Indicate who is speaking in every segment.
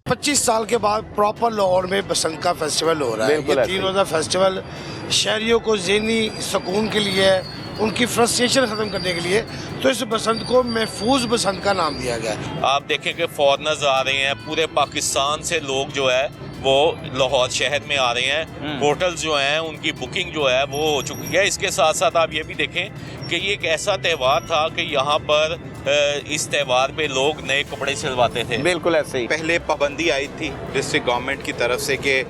Speaker 1: 25 साल के बाद प्रॉपर लाहौर में बसंत का फेस्टिवल हो रहा है। ये 3 रोज़ा फेस्टिवल शहरियों को ज़हनी सुकून के लिए, उनकी फ्रस्ट्रेशन ख़त्म करने के लिए, तो इस बसंत को महफूज बसंत का नाम दिया गया है।
Speaker 2: आप देखें कि फॉरनर्स आ रहे हैं, पूरे पाकिस्तान से लोग जो है वो लाहौर शहर में आ रहे हैं। होटल्स जो हैं उनकी बुकिंग जो है वो हो चुकी है। इसके साथ साथ आप ये भी देखें कि ये एक ऐसा त्यौहार था कि यहाँ पर इस त्यौहार पे लोग नए कपड़े सिलवाते थे।
Speaker 3: बिल्कुल ऐसे ही।
Speaker 4: पहले पाबंदी आई थी डिस्ट्रिक्ट गवर्नमेंट की तरफ से कि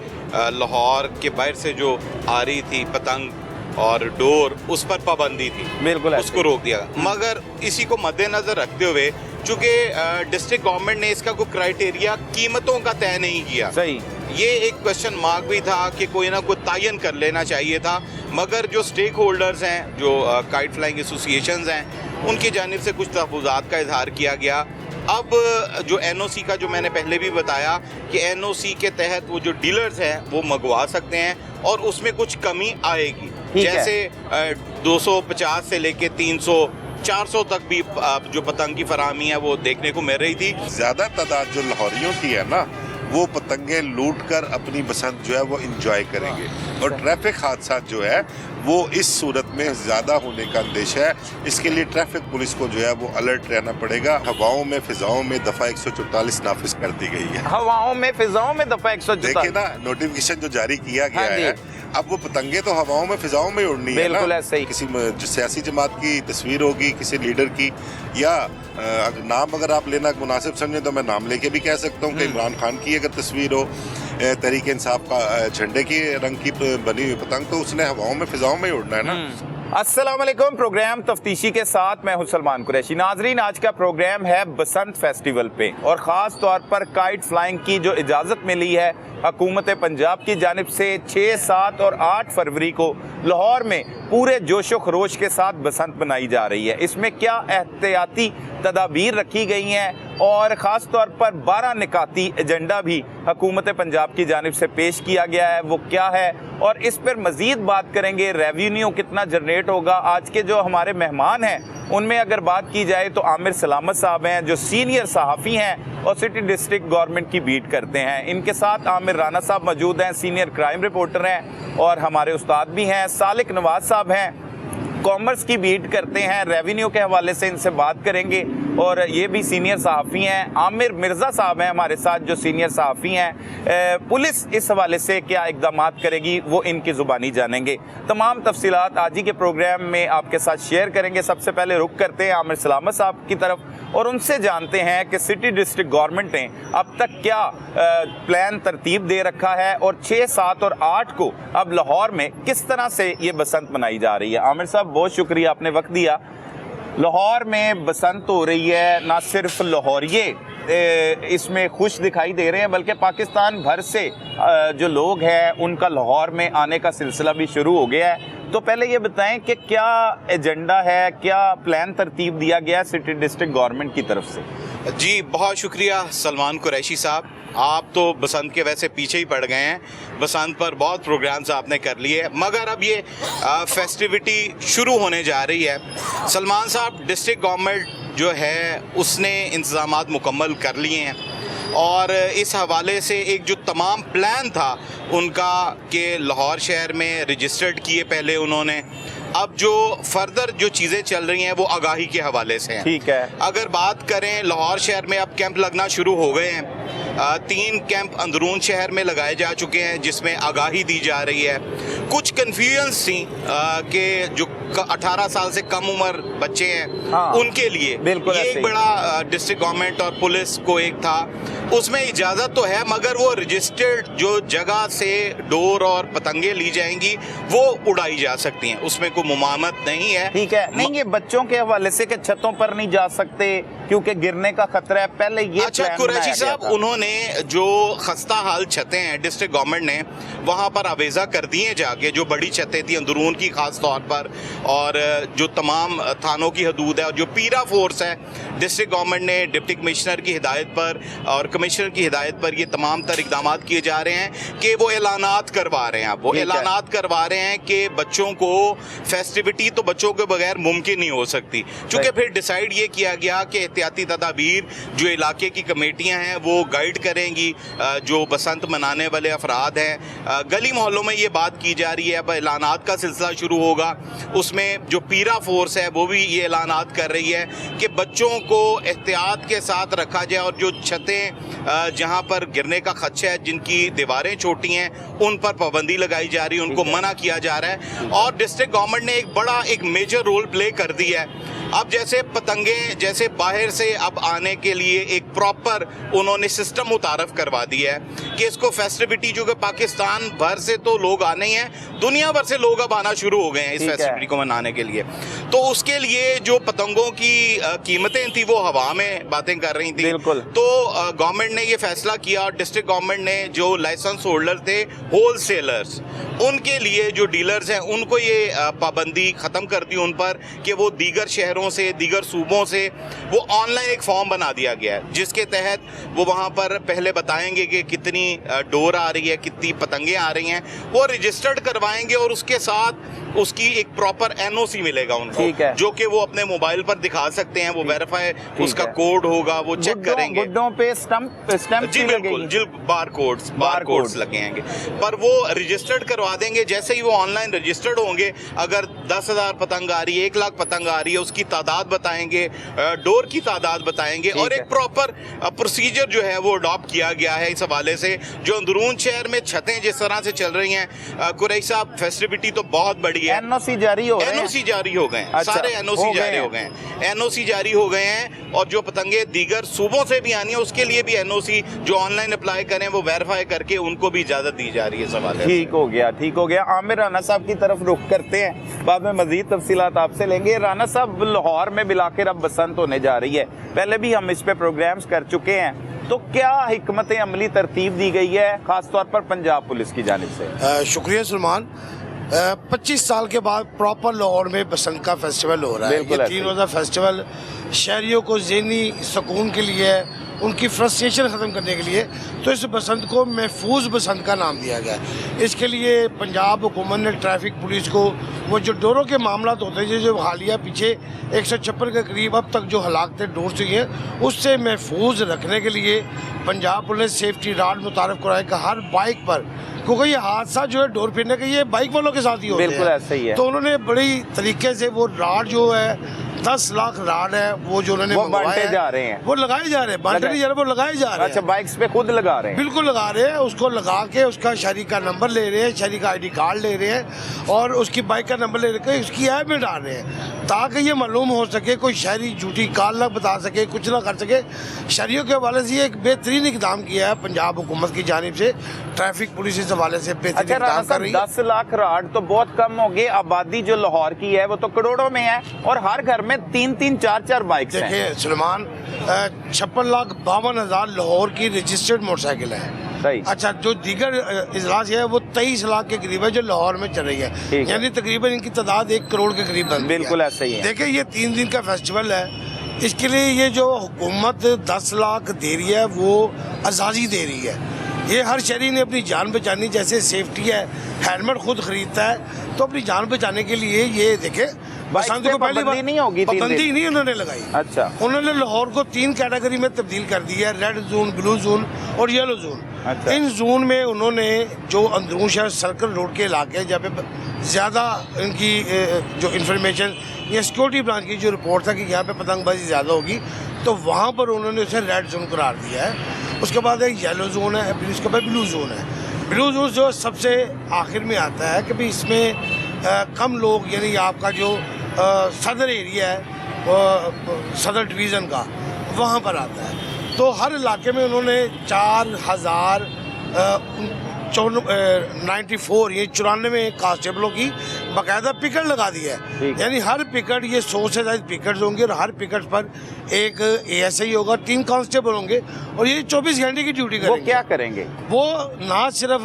Speaker 4: लाहौर के बाहर से जो आ रही थी पतंग और डोर, उस पर पाबंदी थी,
Speaker 3: बिल्कुल
Speaker 4: उसको रोक दिया। मगर इसी को मद्देनजर रखते हुए चूँकि डिस्ट्रिक्ट गवर्नमेंट ने इसका कोई क्राइटेरिया कीमतों का तय नहीं किया,
Speaker 3: सही,
Speaker 4: ये एक क्वेश्चन मार्क भी था कि कोई ना कोई तायन कर लेना चाहिए था। मगर जो स्टेक होल्डर्स हैं, जो काइट फ्लाइंग एसोसिएशंस हैं, उनकी जानिब से कुछ तहफ़्फ़ुज़ात का इजहार किया गया। अब जो NOC का, जो मैंने पहले भी बताया कि NOC के तहत वो जो डीलर्स हैं वो मंगवा सकते हैं और उसमें कुछ कमी आएगी। जैसे 250 से लेके 300 400 तक भी जो पतंग की फराहमी है वो देखने को मिल रही थी।
Speaker 5: ज़्यादा तादाद जो लाहौरियों की है ना, वो पतंगे लूट कर अपनी बसंत जो है वो इंजॉय करेंगे, और ट्रैफिक हादसा जो है वो इस सूरत में ज़्यादा होने का अंदेशा है। इसके लिए ट्रैफिक पुलिस को जो है वो अलर्ट रहना पड़ेगा। हवाओं में फिजाओं में दफ़ा 144 नाफिज कर दी गई है।
Speaker 3: हवाओं में फिजाओं में दफ़ा 144।
Speaker 5: देखिए ना, नोटिफिकेशन जो जारी किया गया है, अब वो पतंगे तो हवाओं में फिजाओं में उड़नी है ना।
Speaker 3: बिल्कुल ऐसे ही।
Speaker 5: किसी सियासी जमात की तस्वीर होगी, किसी लीडर की, या नाम अगर आप लेना मुनासिब समझे तो मैं नाम लेके भी कह सकता हूँ कि इमरान खान की अगर तस्वीर हो, तहरीक इंसाफ का झंडे की रंग की बनी हुई पतंग, तो उसने हवाओं में फिजाओं में उड़ना है ना।
Speaker 3: अस्सलाम वालेकुम। प्रोग्राम तफ्तीशी के साथ मैं हूं सलमान कुरैशी। नाजरीन, आज का प्रोग्राम है बसंत फेस्टिवल पे, और ख़ास तौर पर काइट फ्लाइंग की जो इजाज़त मिली है हुकूमत पंजाब की जानिब से 6, 7 और 8 फरवरी को लाहौर में पूरे जोशो खरोश के साथ बसंत मनाई जा रही है। इसमें क्या एहतियाती तदाबीर रखी गई हैं, और ख़ास तौर पर 12 निकाती एजेंडा भी हुकूमत पंजाब की जानिब से पेश किया गया है, वो क्या है, और इस पर मज़ीद बात करेंगे। रेवेन्यू कितना जनरेट होगा। आज के जो हमारे मेहमान हैं उनमें अगर बात की जाए तो आमिर सलामत साहब हैं, जो सीनियर सहाफ़ी हैं और सिटी डिस्ट्रिक्ट गवर्नमेंट की बीट करते हैं। इनके साथ आमिर राना साहब मौजूद हैं, सीनियर क्राइम रिपोर्टर हैं, और हमारे उस्ताद भी हैं। सालिक नवाज साहब हैं, कॉमर्स की बीट करते हैं। रेवेन्यू के हवाले से इनसे बात करेंगे, और ये भी सीनियर सहाफ़ी हैं। आमिर मिर्ज़ा साहब हैं हमारे साथ, जो सीनियर सहाफ़ी हैं। पुलिस इस हवाले से क्या इक़दामात करेगी वो इनकी ज़ुबानी जानेंगे। तमाम तफसीलात आज ही के प्रोग्राम में आपके साथ शेयर करेंगे। सबसे पहले रुख करते हैं आमिर सलामत साहब की तरफ, और उनसे जानते हैं कि सिटी डिस्ट्रिक्ट गवर्नमेंट ने अब तक क्या प्लान तरतीब दे रखा है, और 6, 7 और 8 को अब लाहौर में किस तरह से ये बसंत मनाई जा रही है। आमिर साहब, बहुत शुक्रिया, आपने वक्त दिया। लाहौर में बसंत हो रही है, ना सिर्फ लाहौरिये इसमें खुश दिखाई दे रहे हैं, बल्कि पाकिस्तान भर से जो लोग हैं उनका लाहौर में आने का सिलसिला भी शुरू हो गया है। तो पहले ये बताएं कि क्या एजेंडा है, क्या प्लान तरतीब दिया गया सिटी डिस्ट्रिक्ट गवर्नमेंट की तरफ से।
Speaker 4: जी, बहुत शुक्रिया सलमान कुरैशी साहब। आप तो बसंत के वैसे पीछे ही पड़ गए हैं, बसंत पर बहुत प्रोग्राम्स आपने कर लिए, मगर अब ये फेस्टिविटी शुरू होने जा रही है। सलमान साहब, डिस्ट्रिक्ट गवर्नमेंट जो है उसने इंतज़ामात मुकम्मल कर लिए हैं, और इस हवाले से एक जो तमाम प्लान था उनका कि लाहौर शहर में रजिस्टर्ड किए पहले उन्होंने, अब जो फर्दर जो चीज़ें चल रही हैं वो आगाही के हवाले से हैं।
Speaker 3: ठीक है।
Speaker 4: अगर बात करें, लाहौर शहर में अब कैंप लगना शुरू हो गए हैं। 3 कैंप अंदरून शहर में लगाए जा चुके हैं जिसमें आगाही दी जा रही है। कुछ कन्फ्यूजन्स थी कि जो 18 साल से कम उम्र बच्चे हैं,
Speaker 3: हाँ,
Speaker 4: उनके लिए ये एक बड़ा डिस्ट्रिक्ट गवर्नमेंट और पुलिस को एक था, उसमें इजाज़त तो है, मगर वो रजिस्टर्ड जो जगह से डोर और पतंगे ली जाएंगी वो उड़ाई जा सकती हैं, उसमें कोई मुमामत नहीं है।
Speaker 3: ठीक है। नहीं, ये बच्चों के हवाले से कि छतों पर नहीं जा सकते क्योंकि गिरने का खतरा है, पहले ये
Speaker 4: अच्छा कुरैशी साहब, उन्होंने जो खस्ता हाल छतें हैं डिस्ट्रिक्ट गवर्नमेंट ने वहाँ पर आवेज़ा कर दिए जाके, जो बड़ी छतें थी अंदरून की खास तौर पर, और जो तमाम थानों की हदूद है, और जो पीरा फोर्स है, डिस्ट्रिक्ट गवर्नमेंट ने डिप्टी कमिश्नर की हिदायत पर और कमिश्नर की हिदायत पर ये तमाम तर इक़दाम किए जा रहे हैं कि वो ऐलानात करवा रहे हैं। वो ऐलानात करवा रहे हैं कि बच्चों को फेस्टिविटी तो बच्चों के बगैर मुमकिन नहीं हो सकती, चूँकि फिर डिसाइड ये किया गया कि एहतियाती तदाबीर जो इलाके की कमेटियाँ हैं वो गाइड करेंगी जो बसंत मनाने वाले अफराद हैं। गली मोहल्लों में ये बात की जा रही है, अब ऐलानात का सिलसिला शुरू होगा, उसमें जो पीरा फोर्स है वो भी ये ऐलानात कर रही है कि बच्चों को एहतियात के साथ रखा जाए और जो छतें जहाँ पर गिरने का खदशा है, जिनकी दीवारें छोटी हैं, उन पर पाबंदी लगाई जा रही है, उनको मना किया जा रहा है। और डिस्ट्रिक्ट गवर्नमेंट ने एक मेजर रोल प्ले कर दिया है। अब जैसे पतंगे जैसे बाहर से अब आने के लिए एक प्रॉपर उन्होंने सिस्टम मुतारफ करवा दिया है कि इसको फेस्टिविटी, जो कि पाकिस्तान भर से तो लोग आने ही हैं, दुनिया भर से लोग अब आना शुरू हो गए हैं इस फेस्टिविटी को मनाने के लिए। तो उसके लिए जो पतंगों की कीमतें थी वो हवा में बातें कर रही थी। तो गवर्नमेंट ने ये फैसला किया, डिस्ट्रिक्ट गवर्नमेंट ने जो लाइसेंस होल्डर थे होलसेलर्स, उनके लिए जो डीलर्स हैं उनको ये पाबंदी ख़त्म कर दी उन पर कि वो दीगर शहरों से, दीगर सूबों से वो ऑनलाइन एक फॉर्म बना दिया गया है, जिसके तहत वो वहाँ पर पहले बताएंगे कि कितनी डोर आ रही है, कितनी पतंगे आ रही हैं, वो रजिस्टर्ड करवाएंगे और उसके साथ उसकी एक प्रॉपर एनओसी मिलेगा उनको, जो कि वो अपने मोबाइल पर दिखा सकते हैं। वो वेरीफाई, उसका कोड होगा, वो चेक करेंगे।
Speaker 3: गुड्डों पे स्टैंप
Speaker 4: जी बिल्कुल, जी बार कोड्स लगेंगे, पर वो रजिस्टर्ड करवा देंगे। जैसे ही वो ऑनलाइन रजिस्टर्ड होंगे, अगर 10,000 पतंग आ रही है, 1 लाख पतंग आ रही है, उसकी तादाद बताएंगे, डोर की तादाद बताएंगे और एक प्रॉपर प्रोसीजर जो है वो अडॉप्ट किया गया है इस हवाले से। जो अंदरून शहर में छतें जिस तरह से चल रही हैं, कुरैशी साहब, फेस्टिविटी तो बहुत बड़ी है।
Speaker 3: एनओसी जारी हो गए,
Speaker 4: एनओसी जारी हो गए, सारे एनओसी जारी हो गए, एनओसी जारी हो गए हैं। और जो पतंगे दीगर सूबों से भी आनी है, उसके लिए भी एनओसी जो ऑनलाइन अप्लाई करें वो वेरीफाई करके उनको भी इजाजत दी जा रही है। सवाल
Speaker 3: ठीक हो गया। आमिर राना साहब की तरफ रुख करते हैं, बाद में मजीद तफसीलात आपसे लेंगे। राना साहब, लाहौर में बिलाखिर अब बसंत होने जा रही है, पहले भी हम इस पे प्रोग्राम्स कर चुके हैं, तो क्या हिकमत अमली तरतीब दी गई है खासतौर पर पंजाब पुलिस की जानिब से? शुक्रिया
Speaker 1: सलमान। 25 साल के बाद प्रॉपर लाहौर में बसंत का फेस्टिवल हो रहा है। ये 3 रोज़ा फेस्टिवल शहरियों को ज़हनी सुकून के लिए, उनकी फ्रस्ट्रेशन ख़त्म करने के लिए, तो इस बसंत को महफूज बसंत का नाम दिया गया है। इसके लिए पंजाब हुकूमत ने ट्रैफिक पुलिस को वो जो डोरों के मामला होते हैं, जो हालिया पीछे 156 के करीब अब तक जो हलाकतें डोर से हैं, उससे महफूज रखने के लिए पंजाब पुलिस सेफ्टी राड मुतारफ कराए कि हर बाइक पर, क्योंकि ये हादसा जो है डोर फिरने का ये बाइक वालों के साथ ही होते हैं।
Speaker 3: बिल्कुल ऐसा ही है।
Speaker 1: तो उन्होंने बड़ी तरीके से वो राड जो है 10 लाख राड है वो जो उन्होंने
Speaker 3: बांटे जा रहे हैं,
Speaker 1: वो लगाए जा रहे हैं, बांटे नहीं जा रहे, वो लगाए जा रहे हैं।
Speaker 3: अच्छा, बाइक्स पे खुद लगा रहे हैं?
Speaker 1: बिल्कुल लगा रहे हैं, उसको लगा के उसका शहरी का नंबर ले रहे हैं, शहरी का ID कार्ड ले रहे हैं और उसकी बाइक का नंबर ले रहे हैं, उसकी ऐप में डाल रहे हैं ताकि ये मालूम हो सके, कोई शहरी झूठी काल ना बता सके, कुछ ना कर सके। शहरियों के हवाले से ये एक बेहतरीन इकदाम किया है पंजाब हुकूमत की जानिब से, ट्रैफिक पुलिस इस हवाले से बेहतरीन इकदाम कर रही है।
Speaker 3: 10 लाख राड तो बहुत कम हो गए, आबादी जो लाहौर की है वो तो करोड़ों में है और हर घर में 3-3, 4-4 बाइक्स हैं।
Speaker 1: देखिए सलमान, 56,52,000 लाहौर की रजिस्टर्ड मोटरसाइकिल है।
Speaker 3: सही।
Speaker 1: अच्छा, जो दीगर इजलास है वो 23 लाख के करीब है जो लाहौर में चल रही है, यानी तकरीबन इनकी तादाद 1 करोड़ के करीब बनती है।
Speaker 3: बिल्कुल ऐसा ही है।
Speaker 1: देखिए, ये 3 दिन का फेस्टिवल है, इसके लिए ये जो हुकूमत 10 लाख दे रही है वो आज़ादी दे रही है। ये हर शहरी ने अपनी जान बचानी, जैसे सेफ्टी है, हेलमेट खुद खरीदता है, तो अपनी जान बचाने के लिए ये देखे बसंत को पहली बार
Speaker 3: नहीं होगी,
Speaker 1: पाबंदी नहीं उन्होंने लगाई।
Speaker 3: अच्छा,
Speaker 1: उन्होंने लाहौर को 3 कैटेगरी में तब्दील कर दिया है, रेड जोन, ब्लू जोन और येलो जोन।
Speaker 3: अच्छा।
Speaker 1: इन जोन में उन्होंने जो अंदरून शहर सर्कल रोड के इलाके जहाँ पे ज़्यादा इनकी जो इंफॉर्मेशन या सिक्योरिटी ब्रांच की जो रिपोर्ट था कि यहाँ पे पतंगबाजी ज़्यादा होगी, तो वहाँ पर उन्होंने उसे रेड जोन करार दिया है। उसके बाद एक येलो जोन है, फिर उसके बाद ब्लू जोन है। ब्लू जोन जो सबसे आखिर में आता है कि भाई इसमें कम लोग, यानी आपका जो सदर एरिया है सदर डिवीज़न का, वहाँ पर आता है। तो हर इलाके में उन्होंने 4,094 ये 94 कांस्टेबलों की बाकायदा पिकट लगा दी है। यानी हर पिकट, ये 100 से ज़्यादा पिकट्स होंगे और हर पिकट पर एक ASI होगा, 3 कांस्टेबल होंगे और ये 24 घंटे की ड्यूटी करेंगे।
Speaker 3: वो क्या करेंगे? वो
Speaker 1: ना सिर्फ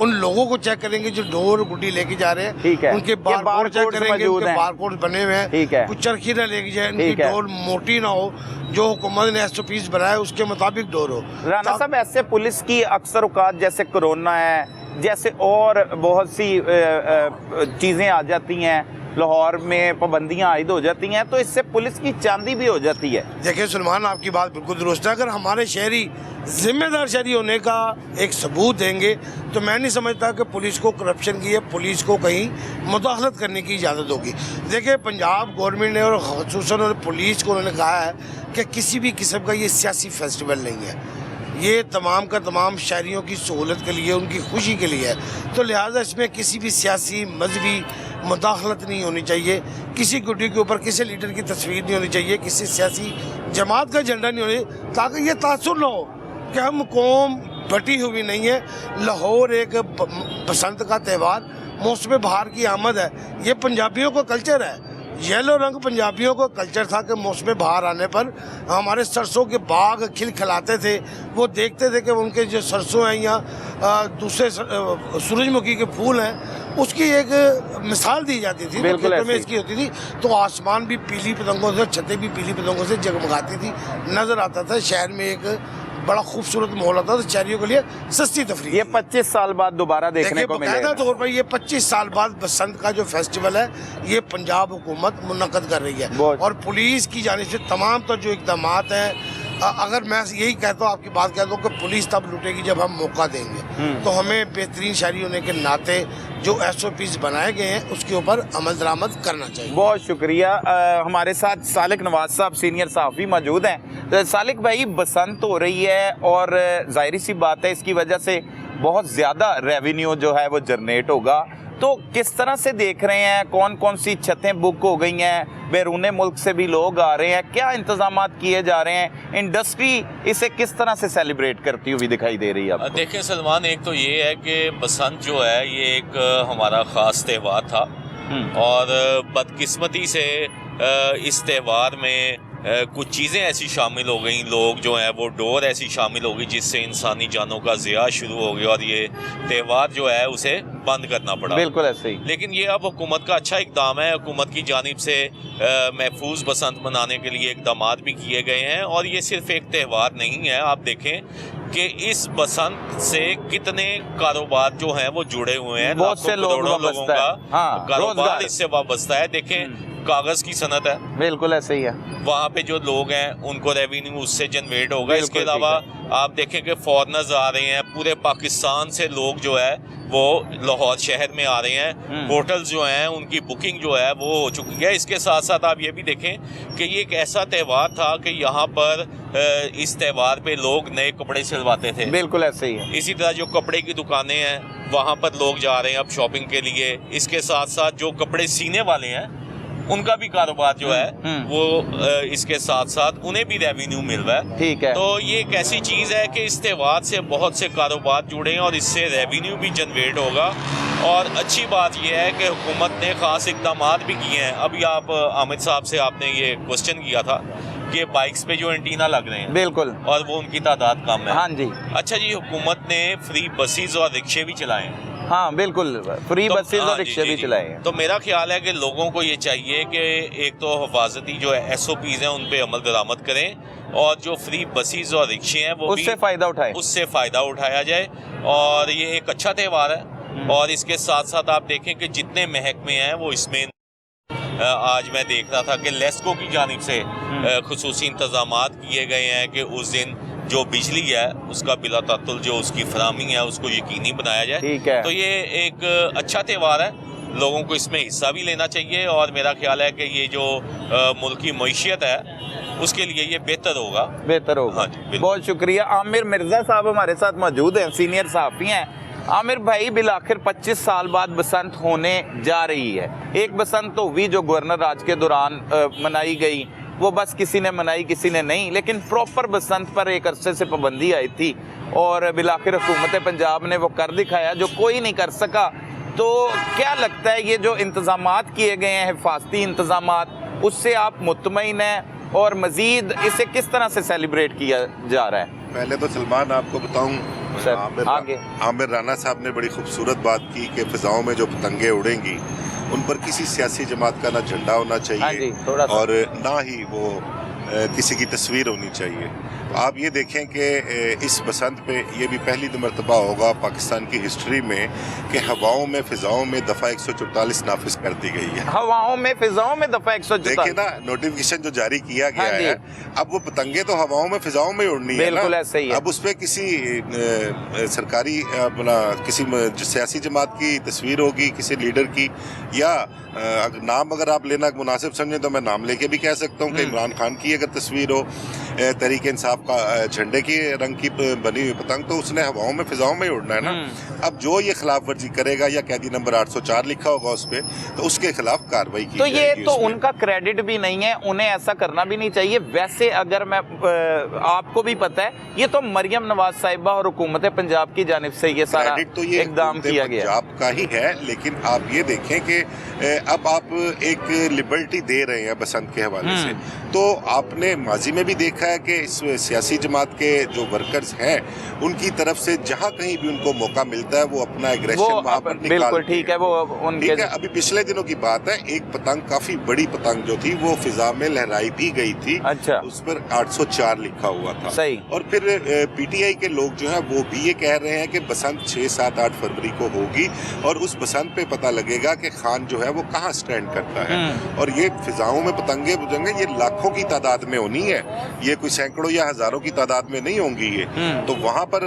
Speaker 1: उन लोगों को चेक करेंगे जो डोर गुड्डी लेके जा रहे हैं,
Speaker 3: ठीक है,
Speaker 1: उनके बारकोड चेक करेंगे, उनके बारकोड बने हुए हैं,
Speaker 3: ठीक है,
Speaker 1: कुछ चरखी ना लेके जाए, उनकी डोर मोटी ना हो, जो हुकूमत ने SOPs बनाया उसके मुताबिक डोर हो।
Speaker 3: राना साहब, ऐसे पुलिस की अक्सर औकात, जैसे कोरोना है, जैसे और बहुत सी चीज़ें आ जाती हैं, लाहौर में पाबंदियां आयद हो जाती हैं तो इससे पुलिस की चांदी भी हो जाती है।
Speaker 1: देखिए सलमान, आपकी बात बिल्कुल दुरुस्त है। अगर हमारे शहरी जिम्मेदार शहरी होने का एक सबूत देंगे तो मैं नहीं समझता कि पुलिस को करप्शन की या पुलिस को कहीं मुदाखलत करने की इजाज़त होगी। देखिए पंजाब गवर्नमेंट ने और ख़ुसूसन पुलिस को उन्होंने कहा है कि किसी भी किस्म का ये सियासी फेस्टिवल नहीं है, ये तमाम का तमाम शहरियों की सहूलत के लिए, उनकी खुशी के लिए है। तो लिहाजा इसमें किसी भी सियासी मजहबी मुदाखलत नहीं होनी चाहिए, किसी गुड्डी के ऊपर किसी लीडर की तस्वीर नहीं होनी चाहिए, किसी सियासी जमात का झंडा नहीं होना चाहिए, ताकि ये तासुर न हो कि हम कौम बटी हुई नहीं है। लाहौर एक बसंत का त्यौहार, मौसम बहार की आमद है, ये पंजाबियों का कल्चर है। येलो रंग पंजाबियों का कल्चर था कि मौसम बहार आने पर हमारे सरसों के बाग खिलखिलाते थे, वो देखते थे कि उनके जो सरसों हैं या दूसरे सूरजमुखी के फूल हैं, उसकी एक मिसाल दी जाती थी, खेतों में इसकी होती थी। तो आसमान भी पीली पतंगों से, छतें भी पीली पतंगों से जगमगाती थी, नज़र आता था। शहर में एक बड़ा खूबसूरत माहौल होता था, शहरियों के लिए सस्ती तफरीह।
Speaker 3: ये 25 साल बाद दोबारा देखने को मिलेगा।
Speaker 1: तौर पर ये 25 साल बाद बसंत का जो फेस्टिवल है ये पंजाब हुकूमत मुनक्कद कर रही है और पुलिस की जानिब से तमाम तो जो इक़दाम हैं। अगर मैं यही कहता हूँ, आपकी बात कहता हूँ कि पुलिस तब लुटेगी जब हम मौका देंगे। तो हमें बेहतरीन शहरी होने के नाते जो SOPs बनाए गए हैं उसके ऊपर अमल दरामद करना चाहिए।
Speaker 3: बहुत शुक्रिया। हमारे साथ सालिक नवाज साहब सीनियर सहाफ़ी मौजूद हैं। तो सालिक भाई, बसंत हो रही है और जाहिर सी बात है इसकी वजह से बहुत ज़्यादा रेवेन्यू जो है वो जनरेट होगा, तो किस तरह से देख रहे हैं? कौन कौन सी छतें बुक हो गई हैं? बैरून मुल्क से भी लोग आ रहे हैं, क्या इंतजाम किए जा रहे हैं? इंडस्ट्री इसे किस तरह से सेलिब्रेट करती हुई दिखाई दे रही है?
Speaker 2: देखिए सलमान, एक तो ये है कि बसंत जो है ये एक हमारा ख़ास त्यौहार था और बदकिस्मती से इस त्यौहार में कुछ चीज़ें ऐसी शामिल हो गई, लोग जो हैं वो डोर ऐसी शामिल हो गई जिससे इंसानी जानों का ज़िया शुरू हो गया और ये त्यौहार जो है उसे बंद करना पड़ा।
Speaker 3: बिल्कुल ऐसे ही।
Speaker 2: लेकिन ये अब हुकूमत का अच्छा इकदाम है, हुकूमत की जानिब से महफूज बसंत मनाने के लिए इकदाम भी किए गए हैं और ये सिर्फ एक त्यौहार नहीं है। आप देखें कि इस बसंत से कितने कारोबार जो हैं वो जुड़े हुए हैं,
Speaker 3: बहुत से लोगों का
Speaker 2: कारोबार इससे वाबस्ता है। देखें कागज़ की सनत है,
Speaker 3: बिल्कुल ऐसे ही है,
Speaker 2: वहाँ पे जो लोग हैं उनको रेवेन्यू उससे जनरेट होगा। इसके अलावा आप देखें कि फॉरेनर्स आ रहे हैं, पूरे पाकिस्तान से लोग जो है वो लाहौर शहर में आ रहे हैं, होटल्स जो हैं उनकी बुकिंग जो है वो हो चुकी है। इसके साथ साथ आप ये भी देखें कि ये एक ऐसा त्यौहार था कि यहाँ पर इस त्यौहार पे लोग नए कपड़े सिलवाते थे,
Speaker 3: बिल्कुल ऐसे ही है।
Speaker 2: इसी तरह जो कपड़े की दुकानें हैं वहाँ पर लोग जा रहे हैं अब शॉपिंग के लिए। इसके साथ साथ जो कपड़े सीने वाले हैं उनका भी कारोबार जो है वो इसके साथ साथ उन्हें भी रेवेन्यू मिल रहा है।
Speaker 3: ठीक है।
Speaker 2: तो ये एक ऐसी चीज़ है कि इस त्यौहार से बहुत से कारोबार जुड़े हैं और इससे रेवेन्यू भी जनरेट होगा। और अच्छी बात यह है कि हुकूमत ने ख़ास इक़दाम भी किए हैं। अभी आप आमिर साहब से आपने ये क्वेश्चन किया था कि बाइक्स पे जो एंटीना लग रहे हैं,
Speaker 3: बिल्कुल,
Speaker 2: और वो उनकी तादाद कम है।
Speaker 3: हाँ जी।
Speaker 2: अच्छा जी, हुकूमत ने फ्री बसेस और रिक्शे भी चलाए हैं।
Speaker 3: हाँ बिल्कुल, फ्री बसेस और रिक्शे भी चलाए हैं।
Speaker 2: तो मेरा ख्याल है कि लोगों को ये चाहिए कि एक तो हिफाजती जो है SOPs हैं उन पे अमल दरामद करें और जो फ्री बसेस और रिक्शे हैं वो
Speaker 3: उससे फ़ायदा उठाएं,
Speaker 2: उससे फ़ायदा उठाया जाए। और ये एक अच्छा त्यौहार है। और इसके साथ साथ आप देखें कि जितने महकमे हैं वो इसमें, आज मैं देख रहा था कि लेस्को की जानिब से खुसूसी इंतजामात किए गए हैं कि उस दिन जो बिजली है उसका बिला तातुल जो उसकी फराहमी है उसको यकीनी बनाया जाए।
Speaker 3: ठीक है।
Speaker 2: तो ये एक अच्छा त्यौहार है, लोगों को इसमें हिस्सा भी लेना चाहिए और मेरा ख्याल है कि ये जो मुल्क की मईशियत है उसके लिए ये बेहतर होगा।
Speaker 3: हाँ, बहुत शुक्रिया। आमिर मिर्ज़ा साहब हमारे साथ मौजूद हैं, सीनियर सहाफ़ी हैं। आमिर भाई, बिल आखिर 25 साल बाद बसंत होने जा रही है। एक बसंत तो हुई जो गवर्नर राज के दौरान मनाई गई, वो बस किसी ने मनाई किसी ने नहीं, लेकिन प्रॉपर बसंत पर एक अरसे से पाबंदी आई थी और बिलाखिर हुकूमत पंजाब ने वो कर दिखाया जो कोई नहीं कर सका। तो क्या लगता है ये जो इंतजामात किए गए हैं, हिफाजती इंतजामात, उससे आप मुतमईन हैं और मज़ीद इसे किस तरह से सेलिब्रेट किया जा रहा है?
Speaker 5: पहले तो सलमान आपको बताऊं, आमिर राना साहब ने बड़ी खूबसूरत बात की कि फिजाओं में जो पतंगे उड़ेंगी उन पर किसी सियासी जमात का ना झंडा होना चाहिए और ना ही वो किसी की तस्वीर होनी चाहिए। आप ये देखें कि इस बसंत पे ये भी पहली मरतबा होगा पाकिस्तान की हिस्ट्री में कि हवाओं में फिजाओं में दफ़ा 144 नाफिज कर दी गई है।
Speaker 3: हवाओं में फिजाओं में दफ़ा 144
Speaker 5: देखिए ना, नोटिफिकेशन जो जारी किया गया
Speaker 3: हाँ
Speaker 5: है, अब वो पतंगे तो हवाओं में फिजाओं में उड़नी है ना,
Speaker 3: बिल्कुल ऐसे ही है।
Speaker 5: अब उस पर किसी सरकारी अपना किसी सियासी जमात की तस्वीर होगी, किसी लीडर की, या नाम अगर आप लेना मुनासिब समझे तो मैं नाम लेके भी कह सकता हूँ कि इमरान खान की अगर तस्वीर हो, तहरीक इंसाफ का झंडे की रंग की बनी हुई पतंग, तो उसने हवाओं में फिजाओं में उड़ना है ना। अब जो ये खिलाफ वर्जी करेगा या कैदी नंबर 804 लिखा होगा उस पर, तो उसके खिलाफ कार्रवाई की
Speaker 3: तो ये
Speaker 5: जाएगी।
Speaker 3: तो
Speaker 5: उसमें
Speaker 3: उनका क्रेडिट भी नहीं है, उन्हें ऐसा करना भी नहीं चाहिए। वैसे अगर मैं आपको भी पता है, ये तो मरियम नवाज साहिबा और हुकूमत पंजाब की जानिब से ये सारा
Speaker 5: क्रेडिट तो ये
Speaker 3: इकदाम किया गया
Speaker 5: पंजाब का ही है, लेकिन आप ये देखें कि अब आप एक लिबर्टी दे रहे हैं बसंत के हवाले से, तो आपने माजी में भी देखा है कि इस सियासी जमात के जो वर्कर्स हैं उनकी तरफ से जहां कहीं भी उनको मौका मिलता है वो अपना एग्रेशन वहां पर निकालते
Speaker 3: बिल्कुल ठीक है, वो उनके
Speaker 5: ठीक है। अभी पिछले दिनों की बात है, एक पतंग, काफी बड़ी पतंग जो थी वो फिजा में लहराई भी गई थी।
Speaker 3: अच्छा।
Speaker 5: उस पर 804 लिखा हुआ था।
Speaker 3: सही।
Speaker 5: और फिर पीटीआई के लोग जो है वो भी ये कह रहे हैं कि बसंत 6, 7, 8 फरवरी को होगी और उस बसंत पे पता लगेगा कि खान जो है वो कहाँ स्टैंड करता है। और ये फिजाओं में पतंगे बुझेंगे, ये लाखों की तादाद में होनी है, ये कोई सैकड़ों या हजारों की तादाद में नहीं होंगी ये। तो वहाँ पर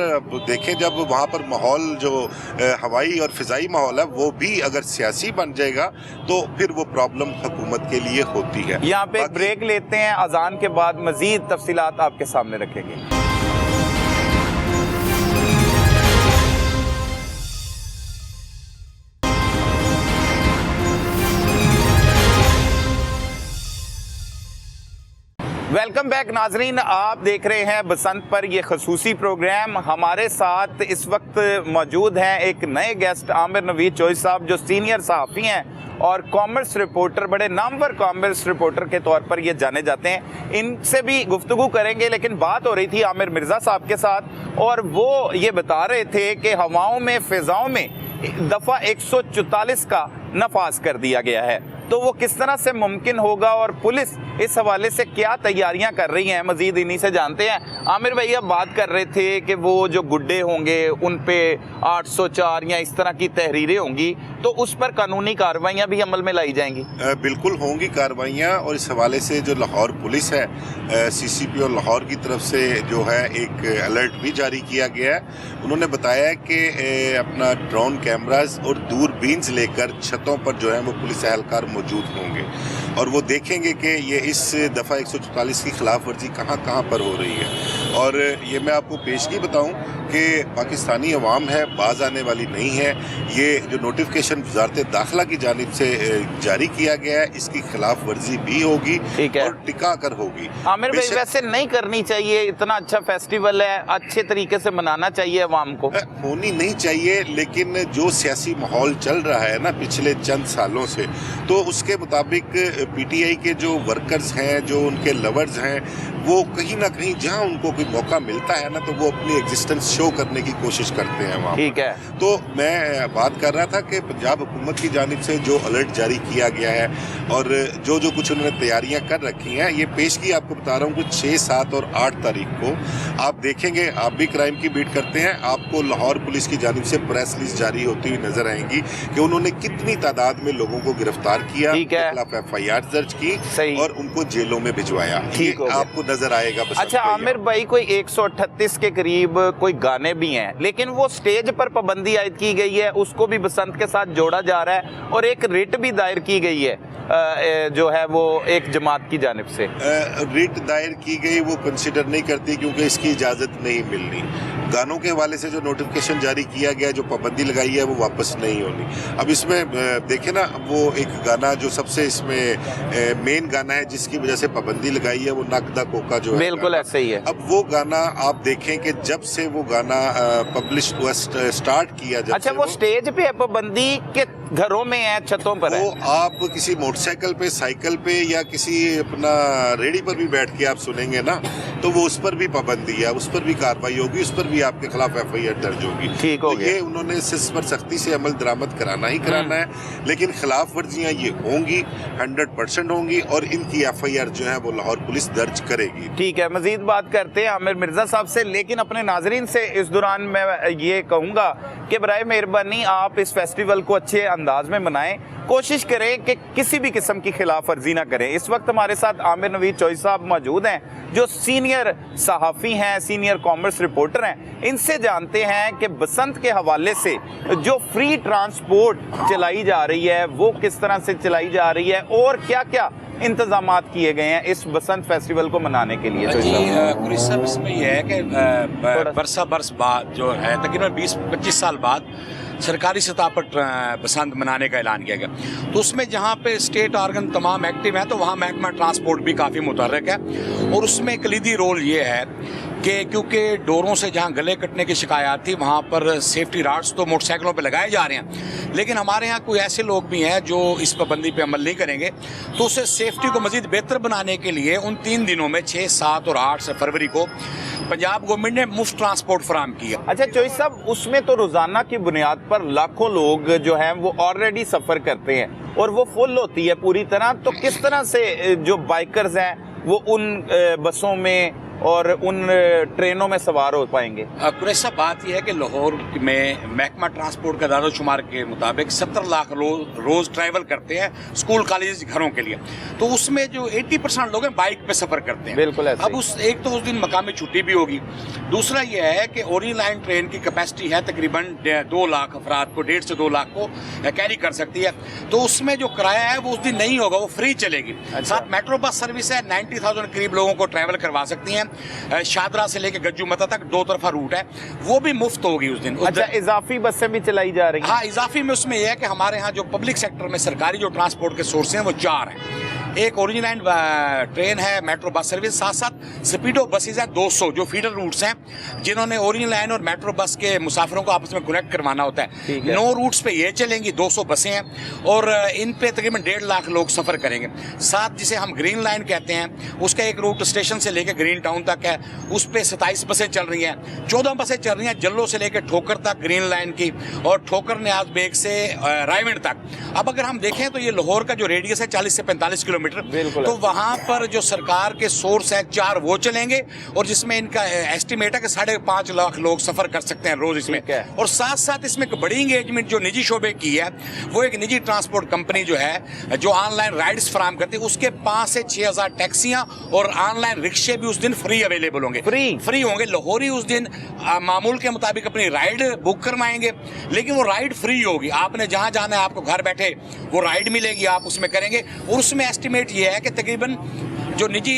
Speaker 5: देखें, जब वहाँ पर माहौल जो हवाई और फिजाई माहौल है वो भी अगर सियासी बन जाएगा तो फिर वो प्रॉब्लम हुकूमत के लिए होती है।
Speaker 3: यहाँ पे एक ब्रेक लेते हैं, अजान के बाद मजीद तफसीलात आपके सामने रखेंगे। वेलकम बैक नाजरीन, आप देख रहे हैं बसंत पर ये खसूसी प्रोग्राम। हमारे साथ इस वक्त मौजूद हैं एक नए गेस्ट, आमिर नवीद चौधरी साहब, जो सीनियर सहाफ़ी हैं और कॉमर्स रिपोर्टर, बड़े नामवर कॉमर्स रिपोर्टर के तौर पर ये जाने जाते हैं। इनसे भी गुफ्तगू करेंगे, लेकिन बात हो रही थी आमिर मिर्ज़ा साहब के साथ और वो ये बता रहे थे कि हवाओं में फिजाओं में दफ़ा 144 का नफाज कर दिया गया है, तो वो किस तरह से मुमकिन होगा और पुलिस इस हवाले से क्या तैयारियां कर रही हैं, मजीद इन्हीं से जानते हैं। आमिर भाई अब बात कर रहे थे कि वो जो गुड्डे होंगे उन पे 804 या इस तरह की तहरीरें होंगी, तो उस पर कानूनी कार्रवाइयां भी अमल में लाई जाएंगी।
Speaker 5: बिल्कुल होंगी कार्रवाइयाँ, और इस हवाले से जो लाहौर पुलिस है, सीसीपी और लाहौर की तरफ से जो है एक अलर्ट भी जारी किया गया है। उन्होंने बताया कि अपना ड्रोन कैमराज और दूरबीन्स लेकर छतों पर जो है वो पुलिस एहलकार मौजूद होंगे और वो देखेंगे कि ये इस दफ़ा 144 की खिलाफ वर्जी कहाँ कहाँ पर हो रही है। और ये मैं आपको पेशगी बताऊं कि पाकिस्तानी अवाम है, बाज आने वाली नहीं है। ये जो नोटिफिकेशन वजारत दाखिला की जानिब से जारी किया गया है, इसकी खिलाफ वर्जी भी होगी और टिका कर होगी।
Speaker 3: आमिर भाई वैसे नहीं करनी चाहिए, इतना अच्छा फेस्टिवल है, अच्छे तरीके से मनाना चाहिए अवाम को।
Speaker 5: होनी नहीं चाहिए, लेकिन जो सियासी माहौल चल रहा है ना पिछले चंद सालों से, तो उसके मुताबिक पीटीआई के जो वर्कर्स हैं, जो उनके लवर्स हैं, वो कहीं ना कहीं जहां उनको कोई मौका मिलता है ना, तो वो अपनी एग्जिस्टेंस शो करने की कोशिश करते हैं वहाँ।
Speaker 3: ठीक है।
Speaker 5: तो मैं बात कर रहा था कि पंजाब हुकूमत की जानिब से जो अलर्ट जारी किया गया है और जो जो कुछ उन्होंने तैयारियां कर रखी हैं, ये पेशगी आपको बता रहा हूँ कि 6, 7 और 8 तारीख को आप देखेंगे, आप भी क्राइम की बीट करते हैं, आपको लाहौर पुलिस की जानिब से प्रेस लिस्ट जारी होती हुई नजर आएंगी कि उन्होंने कितनी तादाद में लोगों को गिरफ्तार किया, खिलाफ FIR दर्ज की और उनको जेलों में भिजवाया। आपको नजर आएगा।
Speaker 3: अच्छा आमिर भाई, कोई 138 के करीब कोई गाने भी हैं, लेकिन वो स्टेज पर पाबंदी आयद की गई है, उसको भी बसंत के साथ जोड़ा जा रहा है और एक रिट भी दायर की गई है जो है वो एक जमात की जानिब से।
Speaker 5: रिट दायर की गई वो कंसिडर नहीं करती क्योंकि इसकी इजाज़त नहीं मिलनी। गानों के हवाले से जो नोटिफिकेशन जारी किया गया, जो पाबंदी लगाई है, वो वापस नहीं होनी। अब इसमें देखें ना, वो एक गाना जो सबसे इसमें मेन गाना है जिसकी वजह से पाबंदी लगाई है, वो नकदा कोका जो है,
Speaker 3: बिल्कुल ऐसे ही है।
Speaker 5: अब वो गाना आप देखें कि जब से वो गाना पब्लिश हुआ, स्टार्ट किया, जब
Speaker 3: अच्छा वो स्टेज पे पाबंदी के घरों में है, छतों पर है।
Speaker 5: वो आप किसी मोटरसाइकिल पे, साइकिल पे या किसी अपना रेडी पर भी बैठ के आप सुनेंगे ना, तो वो उस पर भी पाबंदी है, उस पर भी कार्रवाई होगी, उस पर भी आपके खिलाफ FIR दर्ज होगी।
Speaker 3: ठीक हो
Speaker 5: तो
Speaker 3: गया।
Speaker 5: ये उन्होंने इस पर सख्ती से अमल दरामद कराना ही कराना है, लेकिन खिलाफ वर्जियां ये होंगी, 100% होंगी, और इनकी FIR जो है वो लाहौर पुलिस दर्ज करेगी।
Speaker 3: ठीक है, मजीद बात करते हैं आमिर मिर्जा साहब से, लेकिन अपने नाजरीन से इस दौरान मैं ये कहूँगा कि बराए मेहरबानी आप इस फेस्टिवल को अच्छे अंदाज में मनाएं, कोशिश करें कि किसी भी किस्म की खिलाफ वर्जी ना करें। इस वक्त हमारे साथ आमिर नवीद चौधरी साहब मौजूद हैं, जो सीनियर सहाफ़ी हैं, सीनियर कॉमर्स रिपोर्टर हैं। इनसे जानते हैं कि बसंत के हवाले से जो फ्री ट्रांसपोर्ट चलाई जा रही है वो किस तरह से चलाई जा रही है और क्या क्या इंतजामात किए गए हैं इस बसंत फेस्टिवल को मनाने के लिए।
Speaker 6: जी कुरिश साहब, इसमें यह है कि बरसा बरस बाद जो है तकरीबन 20-25 साल बाद सरकारी सतह पर बसंत मनाने का ऐलान किया गया। तो उसमें जहाँ पे स्टेट ऑर्गन तमाम एक्टिव हैं, तो वहाँ महकमा ट्रांसपोर्ट भी काफ़ी मुतहर्रिक है। और उसमें कलीदी रोल ये है कि क्योंकि डोरों से जहाँ गले कटने की शिकायत थी, वहाँ पर सेफ्टी राड्स तो मोटरसाइकिलों पे लगाए जा रहे हैं, लेकिन हमारे यहाँ कोई ऐसे लोग भी हैं जो इस पाबंदी पे अमल नहीं करेंगे। तो उसे सेफ्टी को मज़ीद बेहतर बनाने के लिए उन 3 दिनों में 6, 7 और 8 फरवरी को पंजाब गवर्नमेंट ने मुफ्त ट्रांसपोर्ट फराहम किया।
Speaker 3: अच्छा चौधरी साहब, उसमें तो रोजाना की बुनियाद पर लाखों लोग जो हैं वो ऑलरेडी सफर करते हैं और वो फुल होती है पूरी तरह, तो किस तरह से जो बाइकर्स हैं वो उन बसों में और उन ट्रेनों में सवार हो पाएंगे?
Speaker 6: कुरैश साहब, बात यह है कि लाहौर में महकमा ट्रांसपोर्ट का दायरा-ओ-शुमार के मुताबिक 17 लाख रोज ट्रैवल करते हैं स्कूल कॉलेज घरों के लिए। तो उसमें जो 80% लोग हैं बाइक पे सफर करते हैं।
Speaker 3: बिल्कुल ऐसे।
Speaker 6: अब एक तो उस दिन मकामी छुट्टी भी होगी, दूसरा यह है कि ओरिएंट लाइन ट्रेन की कैपेसिटी है तकरीबन 2 लाख अफराद को, 1.5 से 2 लाख को कैरी कर सकती है। तो उसमें जो किराया है वो उस दिन नहीं होगा, वो फ्री चलेगी। साथ मेट्रो बस सर्विस है, 90,000 करीब लोगों को ट्रैवल करवा सकती हैं। शादरा से लेकर गज्जू मता तक 2 तरफा रूट है, वो भी मुफ्त होगी उस दिन।
Speaker 3: अच्छा, इजाफी बसें भी चलाई जा रही हैं?
Speaker 6: हाँ, इजाफी में उसमें यह है कि हमारे यहाँ जो पब्लिक सेक्टर में सरकारी जो ट्रांसपोर्ट के सोर्स हैं वो 4 हैं। एक ओरिजिनल लाइन ट्रेन है, मेट्रो बस सर्विस, साथ साथ स्पीडो बसेज है 200 जो फीडर रूट्स हैं, जिन्होंने ओरिजिनल लाइन और मेट्रो बस के मुसाफिरों को आपस में कनेक्ट करवाना होता है। 9 रूट्स पे ये चलेंगी, 200 बसें हैं और इन पे तकरीबन 1.5 लाख लोग सफर करेंगे। साथ जिसे हम ग्रीन लाइन कहते हैं, उसका एक रूट स्टेशन से लेकर ग्रीन टाउन तक है, उस पे 27 बसें चल रही हैं। 14 बसें चल रही हैं जल्लो से लेकर ठोकर तक ग्रीन लाइन की, और ठोकर न्याज बेग से रायविंड तक। अब अगर हम देखें तो ये लाहौर का जो रेडियस है 40 से 45 किलोमीटर, तो वहां पर जो सरकार के सोर्स है 4 वो चलेंगे, और जिसमें इनका एस्टिमेट है कि 5.5 लाख लोग सफर कर सकते हैं रोज इसमें। और साथ साथ इसमें एक बड़ी इंगेजमेंट जो निजी शोबे की है, वो एक निजी ट्रांसपोर्ट कंपनी जो है जो ऑनलाइन राइड्स फराहम करती है, उसके 5 से 6 हजार टैक्सियां और ऑनलाइन रिक्शे भी उस दिन फ्री अवेलेबल होंगे। फ्री होंगे। लाहौरी उस दिन मामूल के मुताबिक अपनी राइड बुक करवाएंगे, लेकिन वो राइड फ्री होगी। आपने जहां जाना है आपको घर बैठे वो राइड मिलेगी, आप उसमें करेंगे। और उसमें एस्टिमेट ये है कि तकरीबन जो निजी